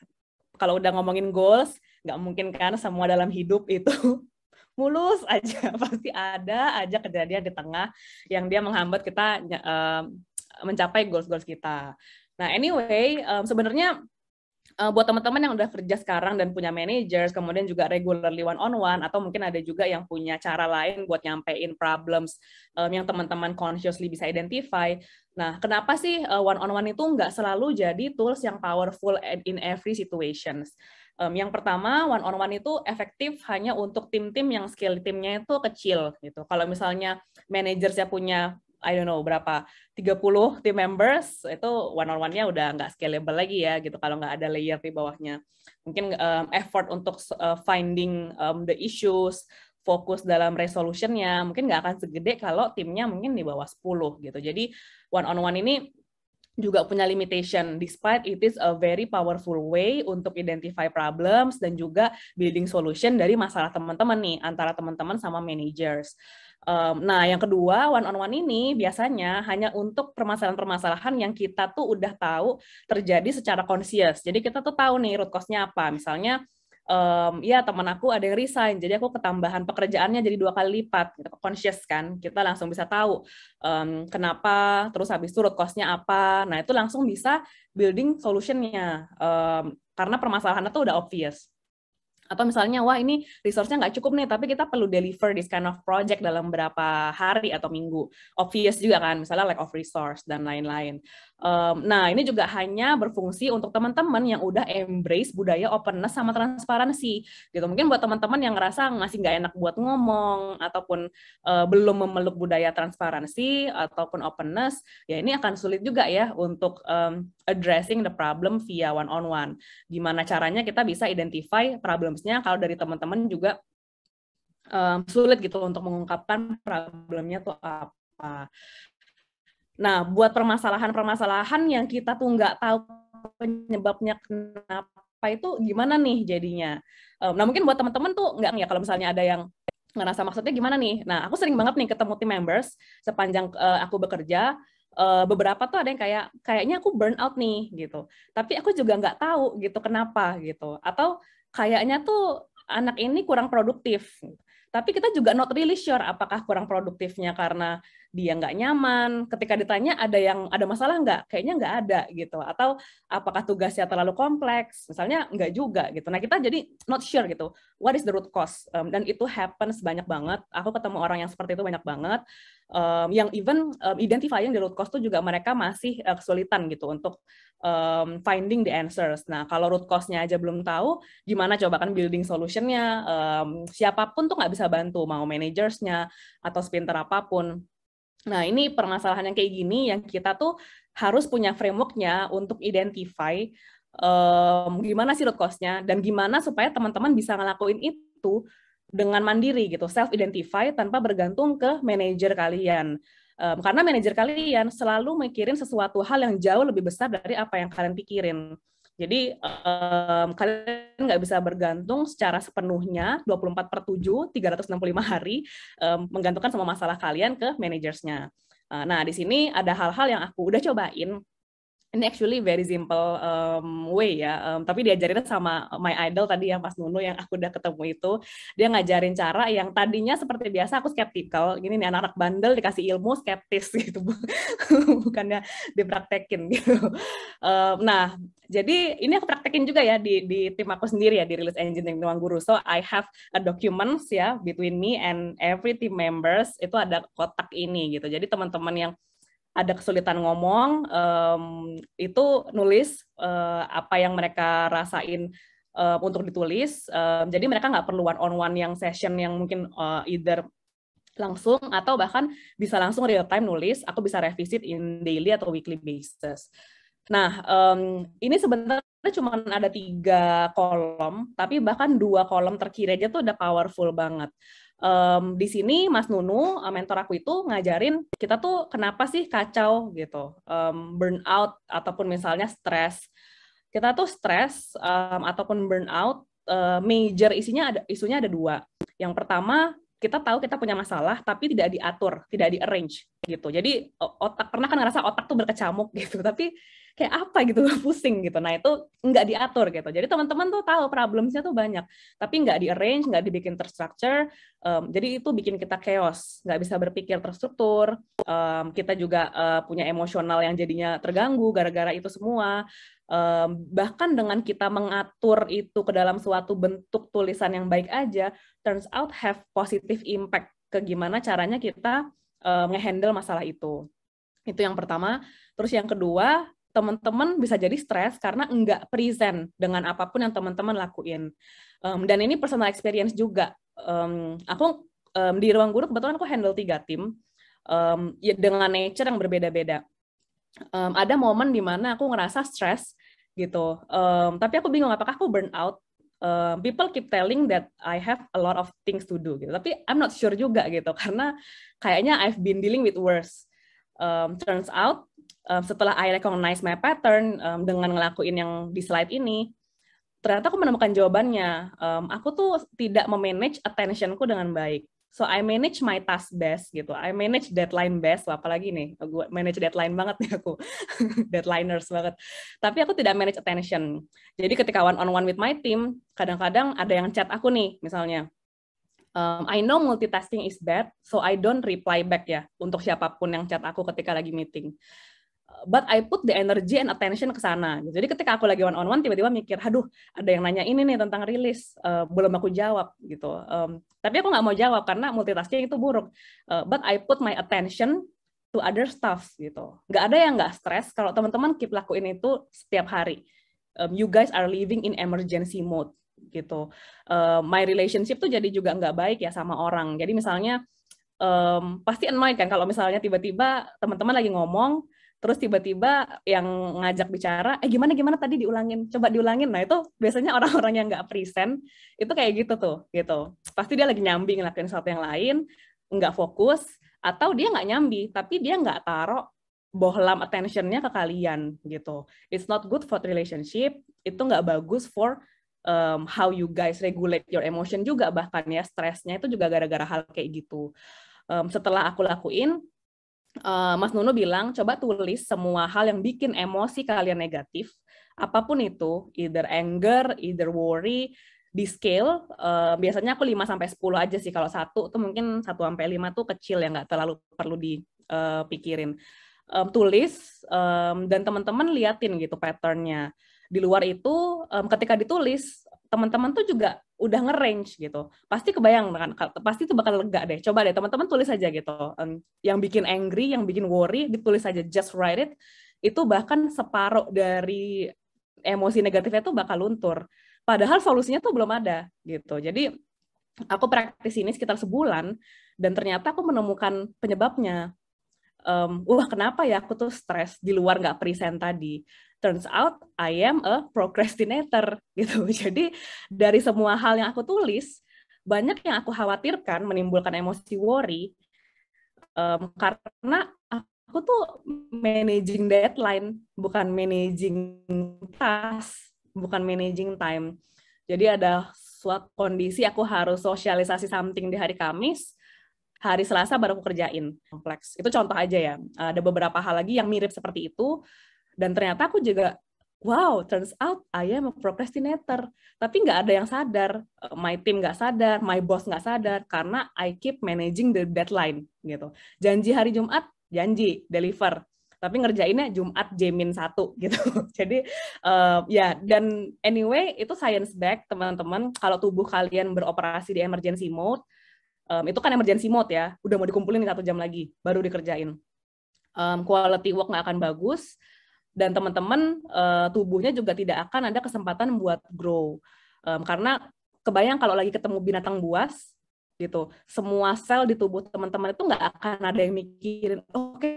kalau udah ngomongin goals, nggak mungkin kan semua dalam hidup itu mulus aja. Pasti ada aja kejadian di tengah yang dia menghambat kita mencapai goals-goals kita. Nah, anyway, sebenarnya buat teman-teman yang udah kerja sekarang dan punya managers, kemudian juga regularly one-on-one, atau mungkin ada juga yang punya cara lain buat nyampein problems yang teman-teman consciously bisa identify. Nah, kenapa sih one-on-one itu nggak selalu jadi tools yang powerful in every situations? Yang pertama, one-on-one itu efektif hanya untuk tim-tim yang skill timnya itu kecil gitu. Kalau misalnya manajersnya punya I don't know berapa 30 team members, itu one-on-one-nya udah nggak scalable lagi ya gitu kalau nggak ada layer di bawahnya. Mungkin effort untuk finding the issues, fokus dalam resolution-nya mungkin nggak akan segede kalau timnya mungkin di bawah 10 gitu. Jadi one-on-one ini juga punya limitation, despite it is a very powerful way untuk identify problems dan juga building solution dari masalah teman-teman nih, antara teman-teman sama managers. Nah, yang kedua, one-on-one ini biasanya hanya untuk permasalahan-permasalahan yang kita tuh udah tahu terjadi secara conscious. Jadi kita tuh tahu nih root cause-nya apa. Misalnya, ya teman aku ada yang resign, jadi aku ketambahan pekerjaannya jadi 2 kali lipat. Gitu. Conscious kan, kita langsung bisa tahu kenapa, terus habis itu root cause-nya apa. Nah, itu langsung bisa building solution-nya. Karena permasalahannya tuh udah obvious. Atau misalnya, wah ini resource-nya nggak cukup nih, tapi kita perlu deliver this kind of project dalam berapa hari atau minggu. Obvious juga kan, misalnya lack of resource dan lain-lain. Nah, ini juga hanya berfungsi untuk teman-teman yang udah embrace budaya openness sama transparansi. Gitu. Mungkin buat teman-teman yang ngerasa masih nggak enak buat ngomong, ataupun belum memeluk budaya transparansi, ataupun openness, ya ini akan sulit juga ya untuk addressing the problem via one-on-one. Gimana caranya kita bisa identify problems-nya kalau dari teman-teman juga sulit gitu untuk mengungkapkan problemnya tuh apa. Nah, buat permasalahan-permasalahan yang kita tuh nggak tahu penyebabnya kenapa itu gimana nih jadinya. Nah, mungkin buat teman-teman tuh nggak ya kalau misalnya ada yang ngerasa maksudnya gimana nih. Nah, aku sering banget nih ketemu team members sepanjang aku bekerja. Beberapa tuh ada yang kayaknya aku burn out nih gitu. Tapi aku juga nggak tahu gitu kenapa gitu. Atau kayaknya tuh anak ini kurang produktif. Tapi kita juga not really sure apakah kurang produktifnya karena dia nggak nyaman. Ketika ditanya ada masalah nggak? Kayaknya nggak ada gitu. Atau apakah tugasnya terlalu kompleks? Misalnya nggak juga gitu. Nah kita jadi not sure gitu. What is the root cause? Dan itu happens banyak banget. Aku ketemu orang yang seperti itu banyak banget. Yang even identifying the root cause itu juga mereka masih kesulitan gitu untuk finding the answers. Nah, kalau root cause-nya aja belum tahu, gimana coba kan building solution-nya, siapapun tuh nggak bisa bantu, mau managers-nya atau spinter apapun. Nah, ini permasalahan yang kayak gini yang kita tuh harus punya framework-nya untuk identify gimana sih root cause-nya dan gimana supaya teman-teman bisa ngelakuin itu dengan mandiri gitu, self-identify tanpa bergantung ke manajer kalian. Karena manajer kalian selalu mikirin sesuatu hal yang jauh lebih besar dari apa yang kalian pikirin. Jadi kalian nggak bisa bergantung secara sepenuhnya 24/7, 365 hari menggantungkan semua masalah kalian ke manajersnya. Nah, di sini ada hal-hal yang aku udah cobain. Ini actually very simple way ya, tapi diajarin sama my idol tadi yang Mas Nunu yang aku udah ketemu itu. Dia ngajarin cara yang tadinya seperti biasa aku skeptical, gini nih anak-anak bandel dikasih ilmu skeptis gitu, bukannya dipraktekin gitu. Nah, jadi ini aku praktekin juga ya di tim aku sendiri ya, di Release Engine Tim Ruang Guru. So I have a documents ya between me and every team members, itu ada kotak ini gitu. Jadi teman-teman yang ada kesulitan ngomong, itu nulis apa yang mereka rasain untuk ditulis. Jadi mereka nggak perlu one-on-one yang session yang mungkin either langsung atau bahkan bisa langsung real time nulis. Aku bisa revisit in daily atau weekly basis. Nah, ini sebenarnya cuma ada 3 kolom, tapi bahkan 2 kolom terkiri aja tuh udah powerful banget. Di sini Mas Nunu, mentor aku itu ngajarin kita tuh kenapa sih kacau gitu, burnout ataupun misalnya stres. Kita tuh stres ataupun burnout, major isunya ada 2. Yang pertama, kita tahu kita punya masalah tapi tidak diatur, tidak di-arrange gitu. Jadi pernah kan ngerasa otak tuh berkecamuk gitu, tapi kayak apa gitu, pusing gitu. Nah itu nggak diatur gitu. Jadi teman-teman tuh tahu problemsnya tuh banyak, tapi nggak di-arrange, nggak dibikin terstruktur. Jadi itu bikin kita chaos, nggak bisa berpikir terstruktur. Kita juga punya emosional yang jadinya terganggu gara-gara itu semua. Bahkan dengan kita mengatur itu ke dalam suatu bentuk tulisan yang baik aja, turns out have positive impact ke gimana caranya kita nge-handle masalah itu. Itu yang pertama. Terus yang kedua, teman-teman bisa jadi stres karena enggak present dengan apapun yang teman-teman lakuin. Dan ini personal experience juga. Aku di Ruang Guru kebetulan aku handle 3 tim ya dengan nature yang berbeda-beda. Ada momen di mana aku ngerasa stres gitu. Tapi aku bingung apakah aku burn out. People keep telling that I have a lot of things to do gitu. Tapi I'm not sure juga gitu karena kayaknya I've been dealing with worse. Turns out setelah I recognize my pattern dengan ngelakuin yang di slide ini, ternyata aku menemukan jawabannya. Aku tuh tidak memanage attentionku dengan baik. So I manage my task best gitu. I manage deadline best. Apalagi nih, gue manage deadline banget nih aku, deadliners banget. Tapi aku tidak manage attention. Jadi ketika one-on-one with my team, kadang-kadang ada yang chat aku nih, misalnya. I know multitasking is bad, so I don't reply back ya untuk siapapun yang chat aku ketika lagi meeting. But I put the energy and attention ke sana. Jadi ketika aku lagi one-on-one, tiba-tiba mikir, aduh, ada yang nanya ini nih tentang rilis, belum aku jawab gitu. Tapi aku nggak mau jawab karena multitasking itu buruk. But I put my attention to other stuff gitu. Nggak ada yang nggak stres kalau teman-teman keep lakuin itu setiap hari. You guys are living in emergency mode gitu. My relationship tuh jadi juga nggak baik ya sama orang. Jadi misalnya pasti annoyed kan kalau misalnya tiba-tiba teman-teman lagi ngomong, terus tiba-tiba yang ngajak bicara, gimana tadi diulangin, coba diulangin. Nah itu biasanya orang-orang yang nggak present, itu kayak gitu tuh, gitu. Pasti dia lagi nyambi ngelakuin sesuatu yang lain, nggak fokus, atau dia nggak nyambi, tapi dia nggak taruh bohlam attention-nya ke kalian, gitu. It's not good for relationship, itu nggak bagus for how you guys regulate your emotion juga, bahkan ya, stresnya itu juga gara-gara hal kayak gitu. Setelah aku lakuin, Mas Nuno bilang, coba tulis semua hal yang bikin emosi kalian negatif, apapun itu, either anger, either worry, di scale, biasanya aku 5-10 aja sih, kalau 1 tuh mungkin 1-5 tuh kecil ya, nggak terlalu perlu dipikirin. Tulis, dan teman-teman liatin gitu pattern-nya. Di luar itu, ketika ditulis, teman-teman tuh juga udah nge-range gitu. Pasti kebayang kan, pasti itu bakal lega deh. Coba deh teman-teman tulis aja gitu. Yang bikin angry, yang bikin worry, ditulis aja, just write it. Itu bahkan separuh dari emosi negatifnya tuh bakal luntur. Padahal solusinya tuh belum ada gitu. Jadi aku praktis ini sekitar sebulan dan ternyata aku menemukan penyebabnya. Wah kenapa ya aku tuh stres di luar nggak present tadi. Turns out I am a procrastinator gitu. Jadi dari semua hal yang aku tulis, banyak yang aku khawatirkan menimbulkan emosi worry karena aku tuh managing deadline, bukan managing task, bukan managing time. Jadi ada suatu kondisi aku harus sosialisasi something di hari Kamis, hari Selasa baru aku kerjain. Kompleks. Itu contoh aja ya. Ada beberapa hal lagi yang mirip seperti itu. Dan ternyata aku juga, wow, turns out I am a procrastinator. Tapi nggak ada yang sadar. My team nggak sadar, my boss nggak sadar, karena I keep managing the deadline. Gitu. Janji hari Jumat, janji, deliver. Tapi ngerjainnya Jumat J-1 gitu. Jadi ya, dan anyway, itu science back, teman-teman. Kalau tubuh kalian beroperasi di emergency mode, itu kan emergency mode ya, udah mau dikumpulin 1 jam lagi, baru dikerjain. Quality work nggak akan bagus, dan teman-teman tubuhnya juga tidak akan ada kesempatan buat grow. Karena kebayang kalau lagi ketemu binatang buas, gitu, semua sel di tubuh teman-teman itu nggak akan ada yang mikirin, oke,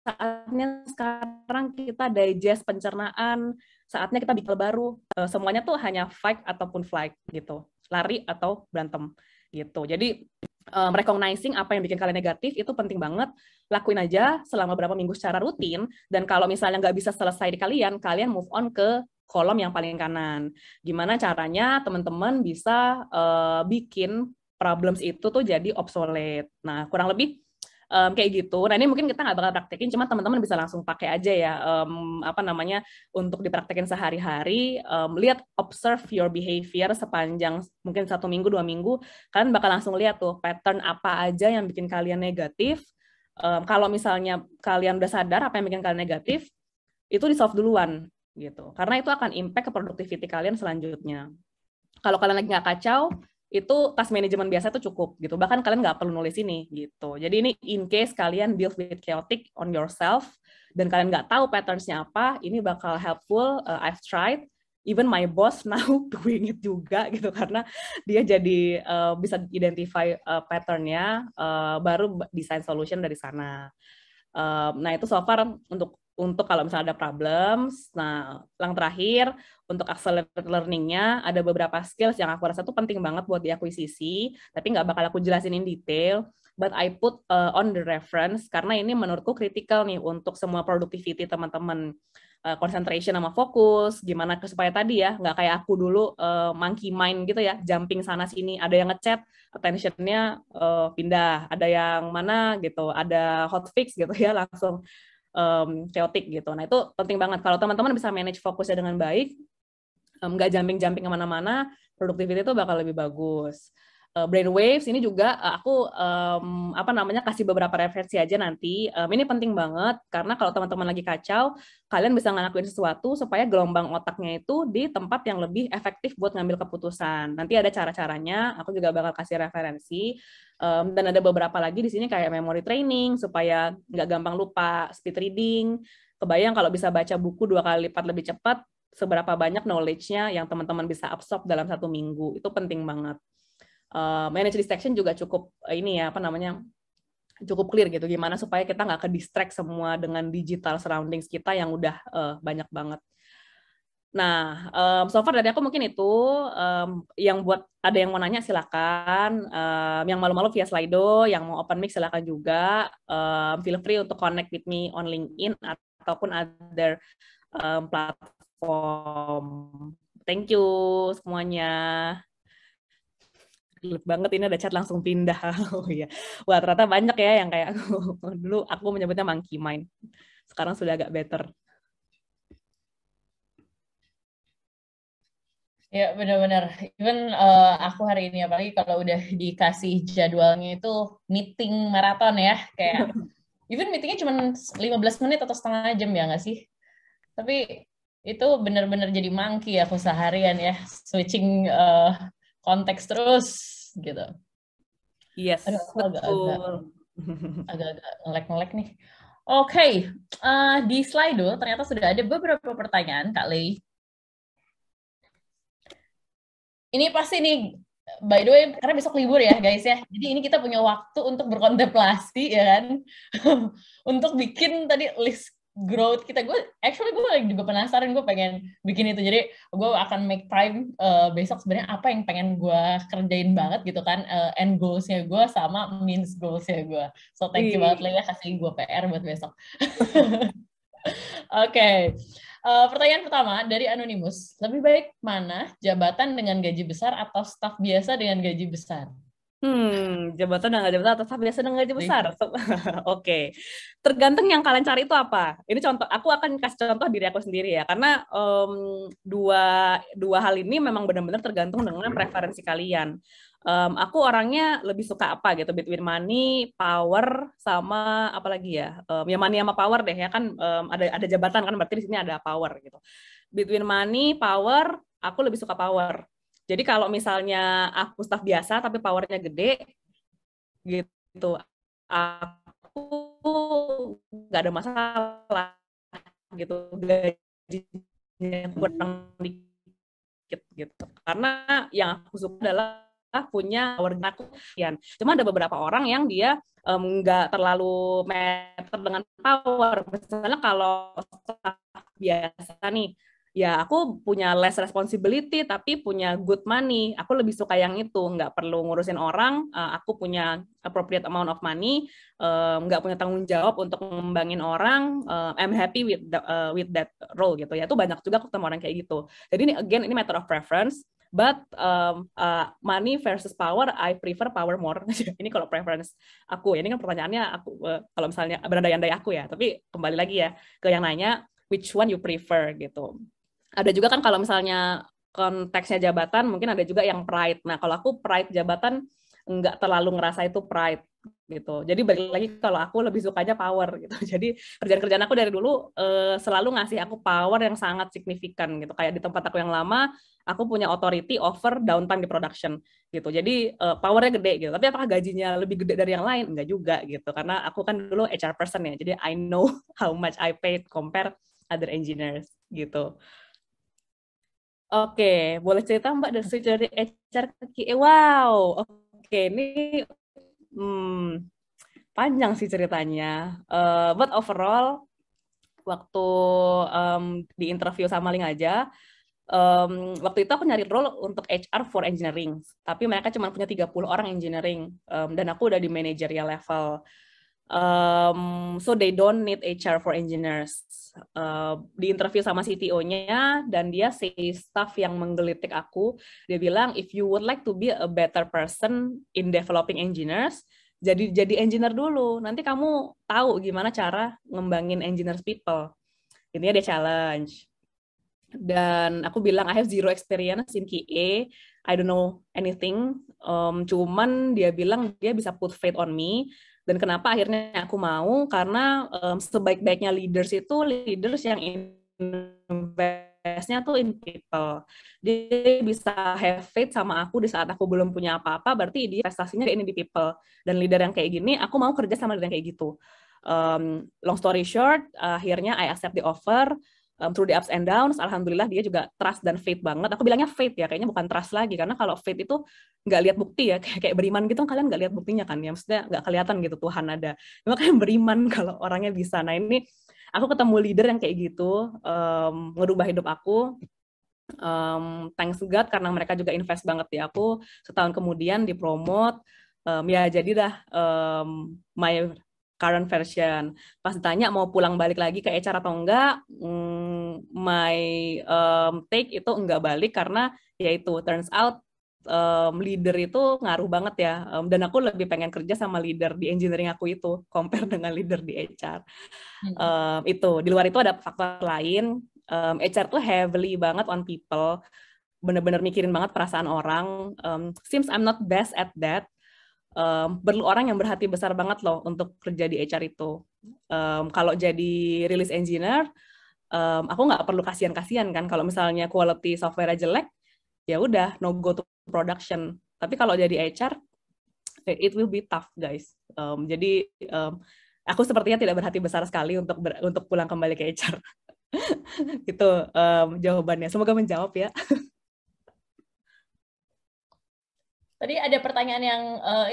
saatnya sekarang kita digest pencernaan, saatnya kita bikin baru. Semuanya tuh hanya fight ataupun flight, gitu, lari atau berantem. Gitu. Jadi recognizing apa yang bikin kalian negatif itu penting banget. Lakuin aja selama beberapa minggu secara rutin, dan kalau misalnya nggak bisa selesai di kalian move on ke kolom yang paling kanan. Gimana caranya teman-teman bisa bikin problems itu tuh jadi obsolete. Nah, kurang lebih Kayak gitu. Nah ini mungkin kita nggak bakal praktekin, cuma teman-teman bisa langsung pakai aja ya, untuk dipraktekin sehari-hari. Lihat, observe your behavior sepanjang mungkin 1 minggu, 2 minggu, kalian bakal langsung lihat tuh pattern apa aja yang bikin kalian negatif. Kalau misalnya kalian udah sadar apa yang bikin kalian negatif, itu di-solve duluan gitu. Karena itu akan impact ke productivity kalian selanjutnya. Kalau kalian lagi nggak kacau, itu task management biasa itu cukup gitu. Bahkan kalian nggak perlu nulis ini gitu. Jadi ini in case kalian deal with chaotic on yourself dan kalian nggak tahu patterns-nya apa, ini bakal helpful. I've tried. Even my boss now doing it juga gitu, karena dia jadi bisa identify pattern-nya, baru design solution dari sana. Nah itu so far untuk kalau misalnya ada problems. Nah, yang terakhir, untuk accelerated learning-nya, ada beberapa skills yang aku rasa tuh penting banget buat diakuisisi, tapi nggak bakal aku jelasin in detail, but I put on the reference, karena ini menurutku kritikal nih untuk semua productivity teman-teman. Concentration sama fokus, gimana supaya tadi ya, nggak kayak aku dulu monkey mind gitu ya, jumping sana-sini, ada yang ngechat, attention-nya pindah, ada yang mana gitu, ada hotfix gitu ya, langsung chaotic gitu. Nah itu penting banget. Kalau teman-teman bisa manage fokusnya dengan baik, nggak jumping-jumping kemana-mana, productivity itu bakal lebih bagus. Brainwaves ini juga aku kasih beberapa referensi aja nanti. Ini penting banget karena kalau teman-teman lagi kacau, kalian bisa ngelakuin sesuatu supaya gelombang otaknya itu di tempat yang lebih efektif buat ngambil keputusan. Nanti ada cara-caranya, aku juga bakal kasih referensi. Dan ada beberapa lagi di sini kayak memory training supaya nggak gampang lupa, speed reading. Kebayang kalau bisa baca buku 2 kali lipat lebih cepat, seberapa banyak knowledge-nya yang teman-teman bisa absorb dalam 1 minggu. Itu penting banget. Manage distraction juga cukup cukup clear gitu, gimana supaya kita nggak ke distract semua dengan digital surroundings kita yang udah banyak banget. Nah, so far dari aku mungkin itu. Yang buat ada yang mau nanya silakan, yang malu-malu via Slido, yang mau open mic silakan juga. Feel free untuk connect with me on LinkedIn ataupun other platform. Thank you semuanya. Banget ini ada chat langsung pindah. Oh iya. Wah, ternyata banyak ya yang kayak aku. Dulu aku menyebutnya monkey mind. Sekarang sudah agak better. Ya, benar-benar. Even aku hari ini, apalagi kalau udah dikasih jadwalnya itu meeting maraton ya. Kayak, even meetingnya cuma 15 menit atau setengah jam ya nggak sih? Tapi itu benar-benar jadi monkey aku seharian ya. Switching konteks terus gitu. Yes, Aduh, agak-agak ngelek-ngelek nih. Oke, di Slido ternyata sudah ada beberapa pertanyaan, Kak Lei. Ini pasti nih, by the way, karena besok libur ya guys ya. Jadi ini kita punya waktu untuk berkontemplasi ya kan. Untuk bikin tadi list growth kita. Gue juga penasaran, gue pengen bikin itu. Jadi gue akan make time besok sebenarnya apa yang pengen gue kerjain banget gitu kan. End goals-nya gue sama means goals-nya gue. So thank you banget Lea kasih gue PR buat besok. Oke. Pertanyaan pertama dari Anonymous. Lebih baik mana jabatan dengan gaji besar atau staf biasa dengan gaji besar? Jabatan dengan gaji besar atau staf biasa dengan gaji besar? Oke. Tergantung yang kalian cari itu apa. Ini contoh, aku akan kasih contoh diri aku sendiri ya. Karena dua hal ini memang benar-benar tergantung dengan preferensi kalian. Aku orangnya lebih suka apa gitu, between money, power, sama apa lagi ya, ya money sama power deh ya kan, ada jabatan kan, berarti di sini ada power gitu. Between money, power, aku lebih suka power. Jadi kalau misalnya aku staff biasa tapi powernya gede gitu, aku nggak ada masalah gitu, gajinya kurang dikit gitu. Karena yang aku suka adalah punya power aku. Cuma ada beberapa orang yang dia nggak terlalu matter dengan power. Misalnya kalau biasa nih, ya aku punya less responsibility tapi punya good money. Aku lebih suka yang itu, nggak perlu ngurusin orang. Aku punya appropriate amount of money, nggak punya tanggung jawab untuk ngembangin orang. I'm happy with that role gitu ya. Itu banyak juga ketemu orang kayak gitu. Jadi ini again ini matter of preference. But money versus power, I prefer power more. Ini kalau preference aku ya, ini kan pertanyaannya aku kalau misalnya berandai-andai aku ya. Tapi kembali lagi ya ke yang nanya, which one you prefer gitu. Ada juga kan kalau misalnya konteksnya jabatan, mungkin ada juga yang pride. Nah kalau aku pride jabatan nggak terlalu ngerasa itu pride gitu. Jadi balik lagi kalau aku lebih sukanya power gitu. Jadi kerjaan-kerjaan aku dari dulu selalu ngasih aku power yang sangat signifikan gitu. Kayak di tempat aku yang lama, aku punya authority over downtime di production gitu. Jadi powernya gede gitu. Tapi apakah gajinya lebih gede dari yang lain? Enggak juga gitu. Karena aku kan dulu HR person ya. Jadi I know how much I paid compare other engineers gitu. Oke, boleh cerita Mbak dari switch dari HR ke QA? Wow, oke ini panjang sih ceritanya. But overall, waktu di interview sama Ling aja, waktu itu aku nyari role untuk HR for engineering, tapi mereka cuma punya 30 orang engineering, dan aku udah di managerial level. So they don't need HR for engineers. Di interview sama CTO-nya, dan dia say stuff yang menggelitik aku. Dia bilang, if you would like to be a better person in developing engineers, jadi engineer dulu. Nanti kamu tahu gimana cara ngembangin engineers people. Intinya dia challenge. Dan aku bilang, I have zero experience in QA. I don't know anything. Cuman dia bilang dia bisa put faith on me. Dan kenapa akhirnya aku mau? Karena sebaik-baiknya leaders itu leaders yang investnya tuh in people. Dia bisa have faith sama aku di saat aku belum punya apa-apa, berarti dia investasinya ini di people. Dan leader yang kayak gini, aku mau kerja sama leader yang kayak gitu. Long story short, akhirnya I accept the offer. Through the ups and downs, alhamdulillah dia juga trust dan faith banget. Aku bilangnya faith ya, kayaknya bukan trust lagi, karena kalau faith itu nggak lihat bukti ya, kayak beriman gitu, kalian nggak lihat buktinya kan, ya maksudnya nggak kelihatan gitu Tuhan ada. Makanya beriman kalau orangnya bisa. Nah ini aku ketemu leader yang kayak gitu, ngerubah hidup aku. Thanks God karena mereka juga invest banget di aku. Setahun kemudian dipromote, ya jadi dah my current version. Pas ditanya mau pulang balik lagi ke HR atau enggak, my take itu enggak balik karena ya itu turns out leader itu ngaruh banget ya. Dan aku lebih pengen kerja sama leader di engineering aku itu compare dengan leader di HR. Itu di luar itu ada faktor lain. HR tuh heavily banget on people, bener-bener mikirin banget perasaan orang. Seems I'm not best at that. Perlu orang yang berhati besar banget loh untuk kerja di HR itu. Kalau jadi release engineer, aku nggak perlu kasihan-kasihan kan. Kalau misalnya quality software jelek, ya udah no go to production. Tapi kalau jadi HR, it will be tough guys. Jadi aku sepertinya tidak berhati besar sekali untuk pulang kembali ke HR. Itu jawabannya. Semoga menjawab ya. Tadi ada pertanyaan yang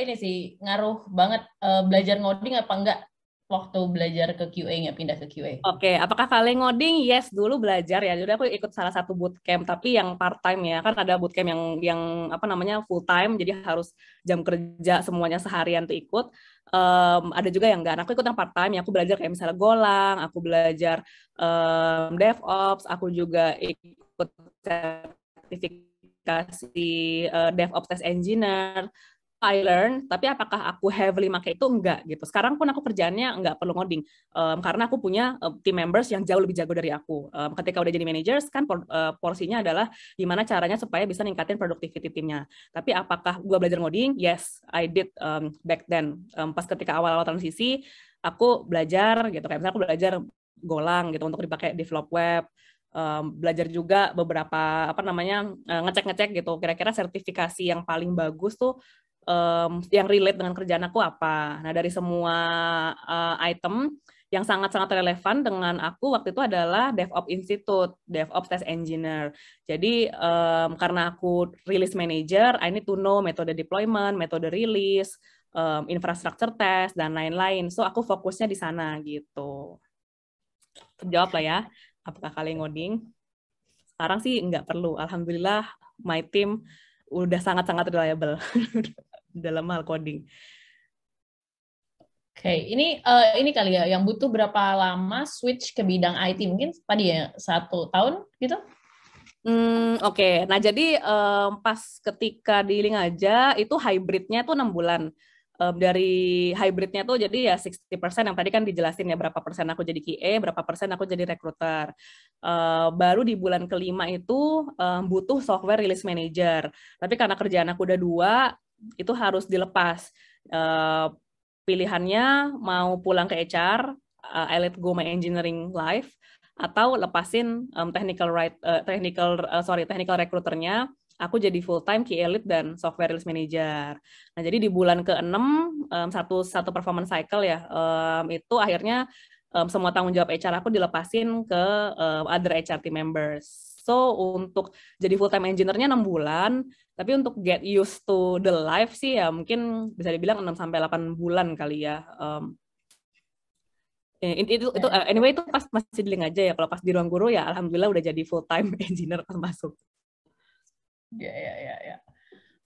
ini sih, ngaruh banget belajar ngoding apa enggak waktu belajar ke QA-nya, pindah ke QA? Oke, apakah kalian ngoding? Yes, dulu belajar ya. Jadi aku ikut salah satu bootcamp, tapi yang part time ya. Kan ada bootcamp yang apa namanya full time, jadi harus jam kerja semuanya seharian tuh ikut. Ada juga yang enggak. Aku ikut yang part time, ya aku belajar kayak misalnya Golang, aku belajar DevOps, aku juga ikut sertifikasi DevOps Test Engineer. I learn, tapi apakah aku heavily pakai itu? Enggak gitu. Sekarang pun aku kerjaannya enggak perlu ngoding, karena aku punya team members yang jauh lebih jago dari aku. Ketika udah jadi managers kan porsinya adalah gimana caranya supaya bisa ningkatin productivity timnya. Tapi apakah gue belajar ngoding? Yes, I did back then. Pas ketika awal-awal transisi, aku belajar gitu. Kayak misalnya aku belajar Golang gitu untuk dipakai develop web. Belajar juga beberapa apa namanya ngecek-ngecek gitu. Kira-kira sertifikasi yang paling bagus tuh yang relate dengan kerjaan aku apa. Nah, dari semua item yang sangat-sangat relevan dengan aku waktu itu adalah DevOps Institute, DevOps Test Engineer. Jadi, karena aku release manager, I need to know metode deployment, metode release, infrastructure test, dan lain-lain. So, aku fokusnya di sana gitu. Terjawab lah ya, apakah kalian ngoding? Sekarang sih nggak perlu. Alhamdulillah, my team udah sangat-sangat reliable dalam hal coding. Oke, ini kali ya, yang butuh berapa lama switch ke bidang IT? Mungkin tadi ya 1 tahun gitu? Oke. Nah, jadi pas ketika di Link aja itu hybridnya tuh 6 bulan. Dari hybridnya tuh jadi ya 60% yang tadi kan dijelasin ya, berapa persen aku jadi QA, berapa persen aku jadi recruiter. Baru di bulan kelima itu butuh software release manager. Tapi karena kerjaan aku udah 2, itu harus dilepas. Pilihannya mau pulang ke HR, I let go my engineering life, atau lepasin technical recruiternya, aku jadi full time QA lead dan software release manager. Nah, jadi di bulan ke-6 satu performance cycle ya, itu akhirnya semua tanggung jawab HR aku dilepasin ke other HR team members. So untuk jadi full time engineer-nya 6 bulan, tapi untuk get used to the life sih ya mungkin bisa dibilang 6 sampai 8 bulan kali ya. Itu anyway itu pas masih di Link aja ya. Kalau pas di ruang guru ya alhamdulillah udah jadi full time engineer pas masuk. Ya.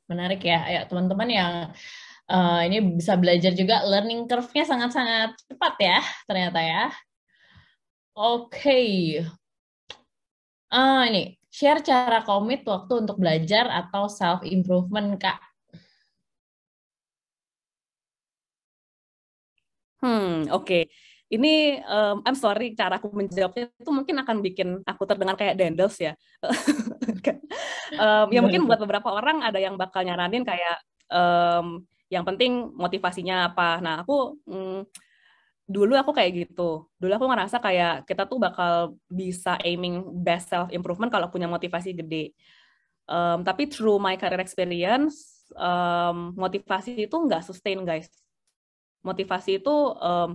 Menarik ya. Ya, teman-teman yang ini bisa belajar juga, learning curve-nya sangat-sangat cepat ya ternyata ya. Oke. Ini share cara komit waktu untuk belajar atau self improvement, Kak. Oke. Ini I'm sorry, cara aku menjawabnya itu mungkin akan bikin aku terdengar kayak Dendels ya. Ya mungkin buat beberapa orang ada yang bakal nyaranin kayak yang penting motivasinya apa. Nah, dulu aku kayak gitu. Dulu aku ngerasa kayak kita tuh bakal bisa aiming best self improvement kalau punya motivasi gede. Tapi through my career experience, motivasi itu nggak sustain, guys. Motivasi itu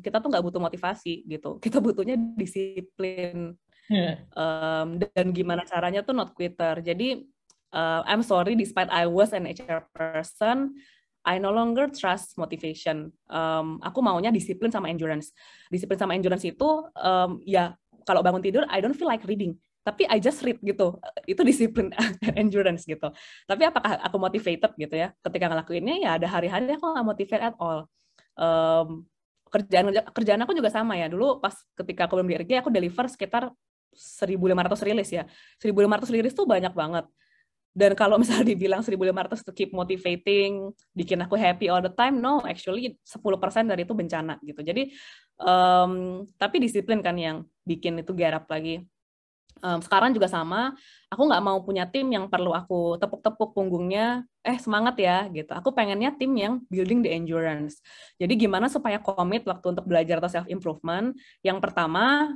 kita tuh nggak butuh motivasi gitu, kita butuhnya disiplin. Dan gimana caranya tuh not quitter. Jadi I'm sorry, despite I was an HR person, I no longer trust motivation. Aku maunya disiplin sama endurance. Disiplin sama endurance itu ya kalau bangun tidur I don't feel like reading, tapi I just read gitu. Itu disiplin endurance gitu. Tapi apakah aku motivated gitu ya? Ketika ngelakuinnya ya ada hari-hari aku nggak motivate at all. Kerjaan aku juga sama ya. Dulu pas ketika aku belum di RG, aku deliver sekitar 1.500 rilis ya. 1.500 rilis tuh banyak banget. Dan kalau misalnya dibilang 1.500 to keep motivating, bikin aku happy all the time, no, actually 10% dari itu bencana gitu. Jadi, tapi disiplin kan yang bikin itu get up lagi. Sekarang juga sama, aku nggak mau punya tim yang perlu aku tepuk-tepuk punggungnya, semangat ya gitu. Aku pengennya tim yang building the endurance. Jadi gimana supaya komit waktu untuk belajar atau self improvement? Yang pertama,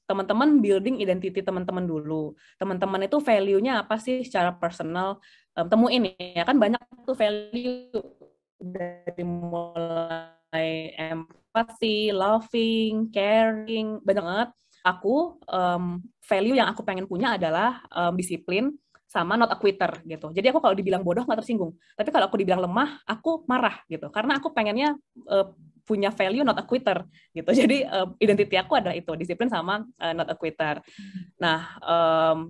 teman-teman building identity teman-teman dulu. Teman-teman itu value-nya apa sih secara personal? Temuin ya, kan banyak tuh value dari mulai empathy, loving, caring, banyak banget. Aku value yang aku pengen punya adalah disiplin sama not a quitter gitu. Jadi aku kalau dibilang bodoh nggak tersinggung. Tapi kalau aku dibilang lemah, aku marah gitu. Karena aku pengennya punya value not a quitter gitu. Jadi identity aku adalah itu, disiplin sama not a quitter. Nah,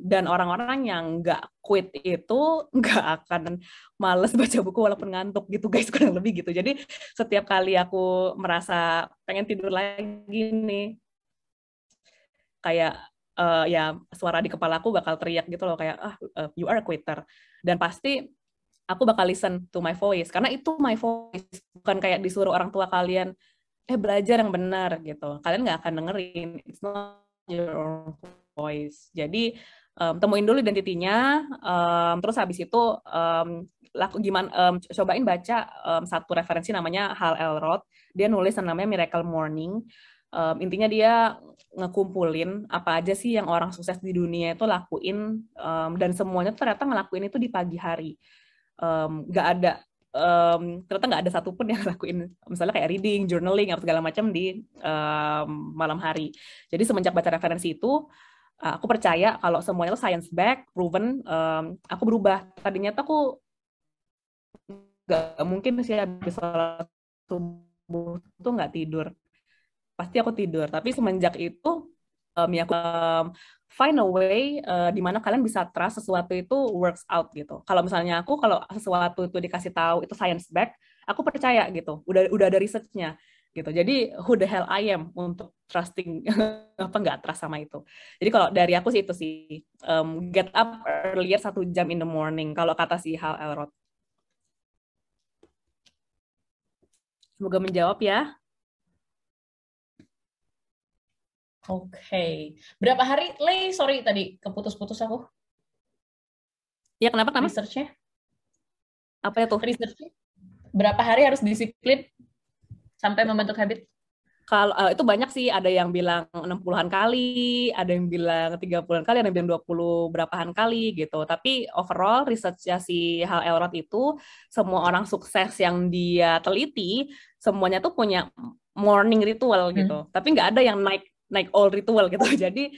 dan orang-orang yang nggak quit itu nggak akan males baca buku walaupun ngantuk gitu guys, kurang lebih gitu. Jadi setiap kali aku merasa pengen tidur lagi nih, kayak ya suara di kepala aku bakal teriak gitu loh kayak you are a quitter, dan pasti aku bakal listen to my voice karena itu my voice, bukan kayak disuruh orang tua kalian belajar yang benar gitu, kalian nggak akan dengerin, it's not your own voice. Jadi temuin dulu identitinya, terus habis itu cobain baca satu referensi namanya Hal Elrod, dia nulis yang namanya Miracle Morning. Intinya dia ngekumpulin apa aja sih yang orang sukses di dunia itu lakuin, dan semuanya ternyata ngelakuin itu di pagi hari. Ternyata nggak ada satupun yang ngelakuin misalnya kayak reading, journaling, atau segala macam di malam hari. Jadi semenjak baca referensi itu, aku percaya kalau semuanya itu science back, proven. Aku berubah. Tadinya tuh aku nggak mungkin sih habis sholat subuh tuh nggak tidur. Pasti aku tidur, tapi semenjak itu ya aku find a way di mana kalian bisa trust sesuatu itu works out gitu. Kalau misalnya kalau sesuatu itu dikasih tahu itu science back, aku percaya gitu. Udah ada research-nya. gitu. Jadi who the hell I am untuk trusting apa nggak trust sama itu. Jadi kalau dari aku sih itu sih get up earlier 1 jam in the morning kalau kata si Hal Elrod. Semoga menjawab ya. Oke. Berapa hari, Lay? Sorry tadi keputus-putus aku. Ya kenapa? Research-nya? Apa ya tuh? Research-nya? Berapa hari harus disiplin sampai membentuk habit? Kalau itu banyak sih, ada yang bilang 60-an kali, ada yang bilang 30-an kali, ada yang bilang 20 berapahan kali gitu. Tapi overall research-nya si Hal Elrod itu, semua orang sukses yang dia teliti, semuanya tuh punya morning ritual gitu. Tapi nggak ada yang naik all ritual gitu. Jadi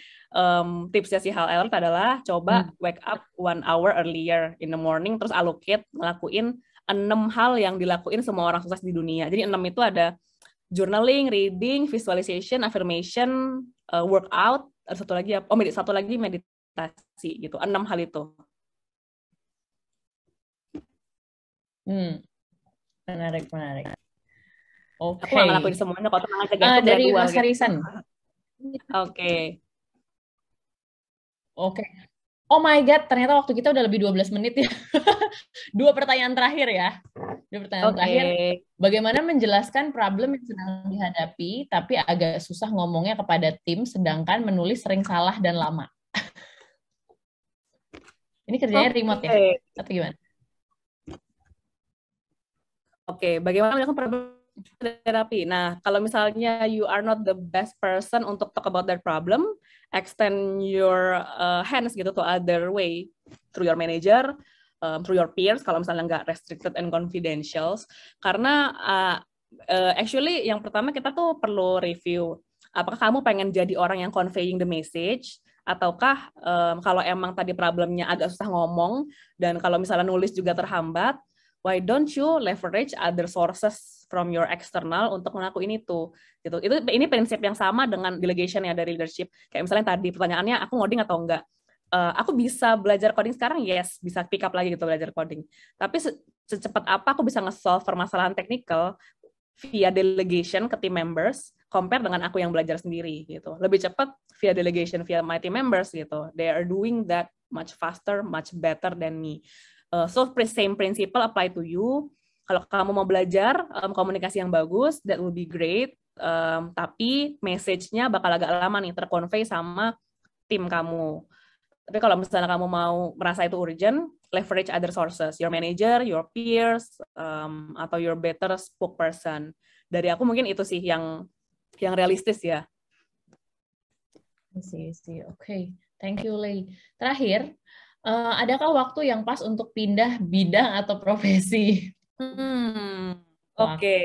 tipsnya si Hal Elrod adalah coba wake up 1 hour earlier in the morning, terus allocate ngelakuin 6 hal yang dilakuin semua orang sukses di dunia. Jadi 6 itu ada journaling, reading, visualization, affirmation, workout, ada satu lagi meditasi gitu. 6 hal itu. Menarik. Oke. Aku nggak ngelakuin semuanya, kalau tenang aja guys. Dari Mas Harisan. Oke. Oh my God, ternyata waktu kita udah lebih 12 menit ya. 2 pertanyaan terakhir ya. 2 pertanyaan terakhir. Bagaimana menjelaskan problem yang sedang dihadapi, tapi agak susah ngomongnya kepada tim, sedangkan menulis sering salah dan lama? Ini kerjanya remote ya? Atau gimana? Oke, bagaimana menjelaskan problem terapi? Nah, kalau misalnya you are not the best person untuk talk about that problem, extend your hands gitu to other way, through your manager, through your peers, kalau misalnya nggak restricted and confidential. Karena actually yang pertama kita tuh perlu review, apakah kamu pengen jadi orang yang conveying the message, ataukah kalau emang tadi problemnya agak susah ngomong, dan kalau misalnya nulis juga terhambat, why don't you leverage other sources from your external untuk ngelakuin itu gitu. Ini prinsip yang sama dengan delegation ya dari leadership. Kayak misalnya tadi pertanyaannya, aku ngoding atau enggak? Aku bisa belajar coding sekarang? Yes, bisa pick up lagi gitu belajar coding. Tapi secepat apa aku bisa nge-solve permasalahan technical via delegation ke team members compare dengan aku yang belajar sendiri gitu. Lebih cepat via delegation via my team members gitu. They are doing that much faster, much better than me. So same principle apply to you. Kalau kamu mau belajar komunikasi yang bagus, that will be great. Tapi message-nya bakal agak lama nih terconvey sama tim kamu. Tapi kalau misalnya kamu mau merasa itu urgent, leverage other sources, your manager, your peers, atau your better spokesperson. Dari aku mungkin itu sih yang realistis ya. Oke. Thank you, Lei. Terakhir, adakah waktu yang pas untuk pindah bidang atau profesi? Oke.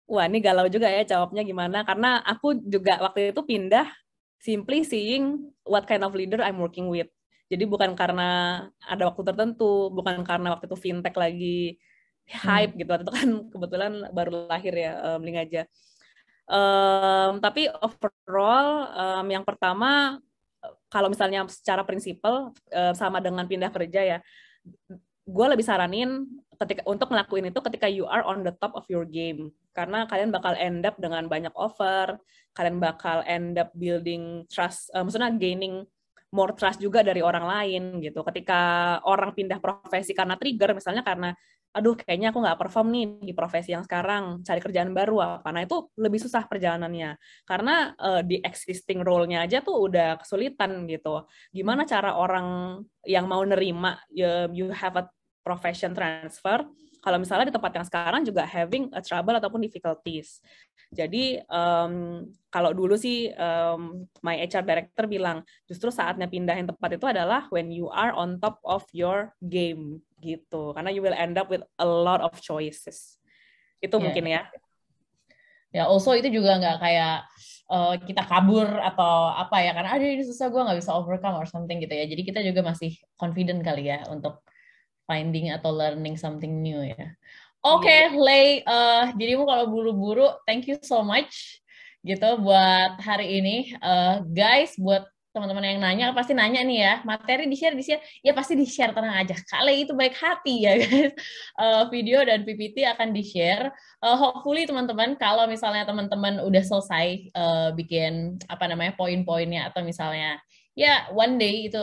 Wah, ini galau juga ya jawabnya gimana, karena aku juga waktu itu pindah simply seeing what kind of leader I'm working with. Jadi bukan karena ada waktu tertentu, bukan karena waktu itu fintech lagi hype gitu, itu kan kebetulan baru lahir ya, link aja. Tapi overall, yang pertama, kalau misalnya secara prinsipal sama dengan pindah kerja ya, gue lebih saranin untuk ngelakuin itu ketika you are on the top of your game, karena kalian bakal end up dengan banyak offer, kalian bakal end up building trust, maksudnya gaining more trust juga dari orang lain gitu. Ketika orang pindah profesi karena trigger, misalnya karena aduh kayaknya aku nggak perform nih di profesi yang sekarang, cari kerjaan baru apa, nah itu lebih susah perjalanannya, karena di existing role-nya aja tuh udah kesulitan gitu. Gimana cara orang yang mau nerima you have a profession transfer, kalau misalnya di tempat yang sekarang juga having a trouble ataupun difficulties. Jadi kalau dulu sih my HR director bilang justru saatnya pindahin tempat itu adalah when you are on top of your game gitu, karena you will end up with a lot of choices. Itu mungkin ya. Ya, also itu juga nggak kayak kita kabur atau apa ya, karena aduh ini susah, gue nggak bisa overcome or something gitu ya. Jadi kita juga masih confident kali ya untuk finding atau learning something new ya. Oke, Lei, dirimu kalau buru-buru, thank you so much gitu buat hari ini. Guys, buat teman-teman yang nanya pasti nanya nih ya, materi di-share, ya pasti di-share, tenang aja. Kak Lei itu baik hati ya guys. Video dan PPT akan di-share. Hopefully teman-teman, kalau misalnya teman-teman udah selesai bikin apa namanya poin-poinnya, atau misalnya ya one day itu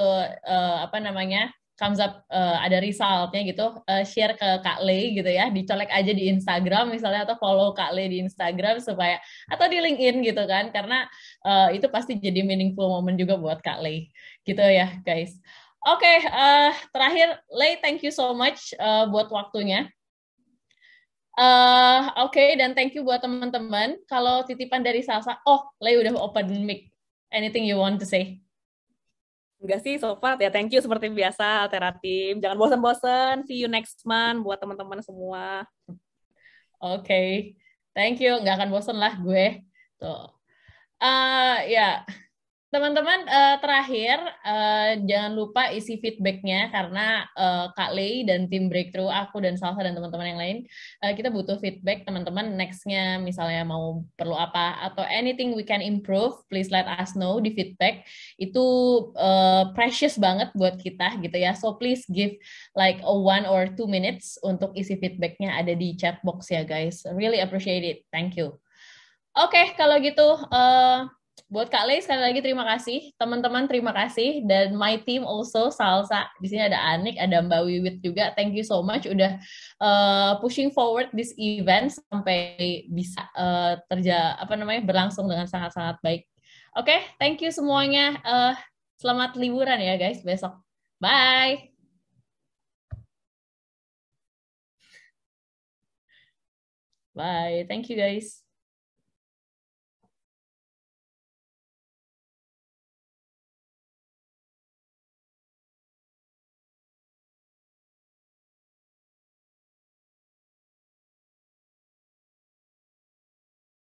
apa namanya comes up ada resultnya gitu, share ke Kak Lei gitu ya, dicolek aja di Instagram misalnya, atau follow Kak Lei di Instagram supaya, atau di LinkedIn gitu kan, karena itu pasti jadi meaningful moment juga buat Kak Lei gitu ya guys. Oke, terakhir Lei, thank you so much buat waktunya. Oke, dan thank you buat teman-teman. Kalau titipan dari Salsa, Lei udah open mic. Anything you want to say? Enggak sih, so far ya thank you seperti biasa Altera Team. Jangan bosan-bosan. See you next month buat teman-teman semua. Oke, thank you. Nggak akan bosan lah gue. Tuh. Ya, teman-teman, terakhir jangan lupa isi feedback-nya, karena Kak Lei dan tim Breakthrough, aku dan Salsa dan teman-teman yang lain, kita butuh feedback teman-teman. Next-nya misalnya mau perlu apa atau anything we can improve, please let us know di feedback. Itu precious banget buat kita gitu ya. So please give like a 1 or 2 minutes untuk isi feedback-nya, ada di chat box ya guys. Really appreciate it. Thank you. Oke, kalau gitu buat Kak Lei sekali lagi terima kasih, teman-teman terima kasih, dan my team also, Salsa, di sini ada Anik, ada Mbak Wiwit juga. Thank you so much udah pushing forward this event sampai bisa berlangsung dengan sangat-sangat baik. Oke, thank you semuanya. Selamat liburan ya guys besok. Bye. Bye. Thank you guys.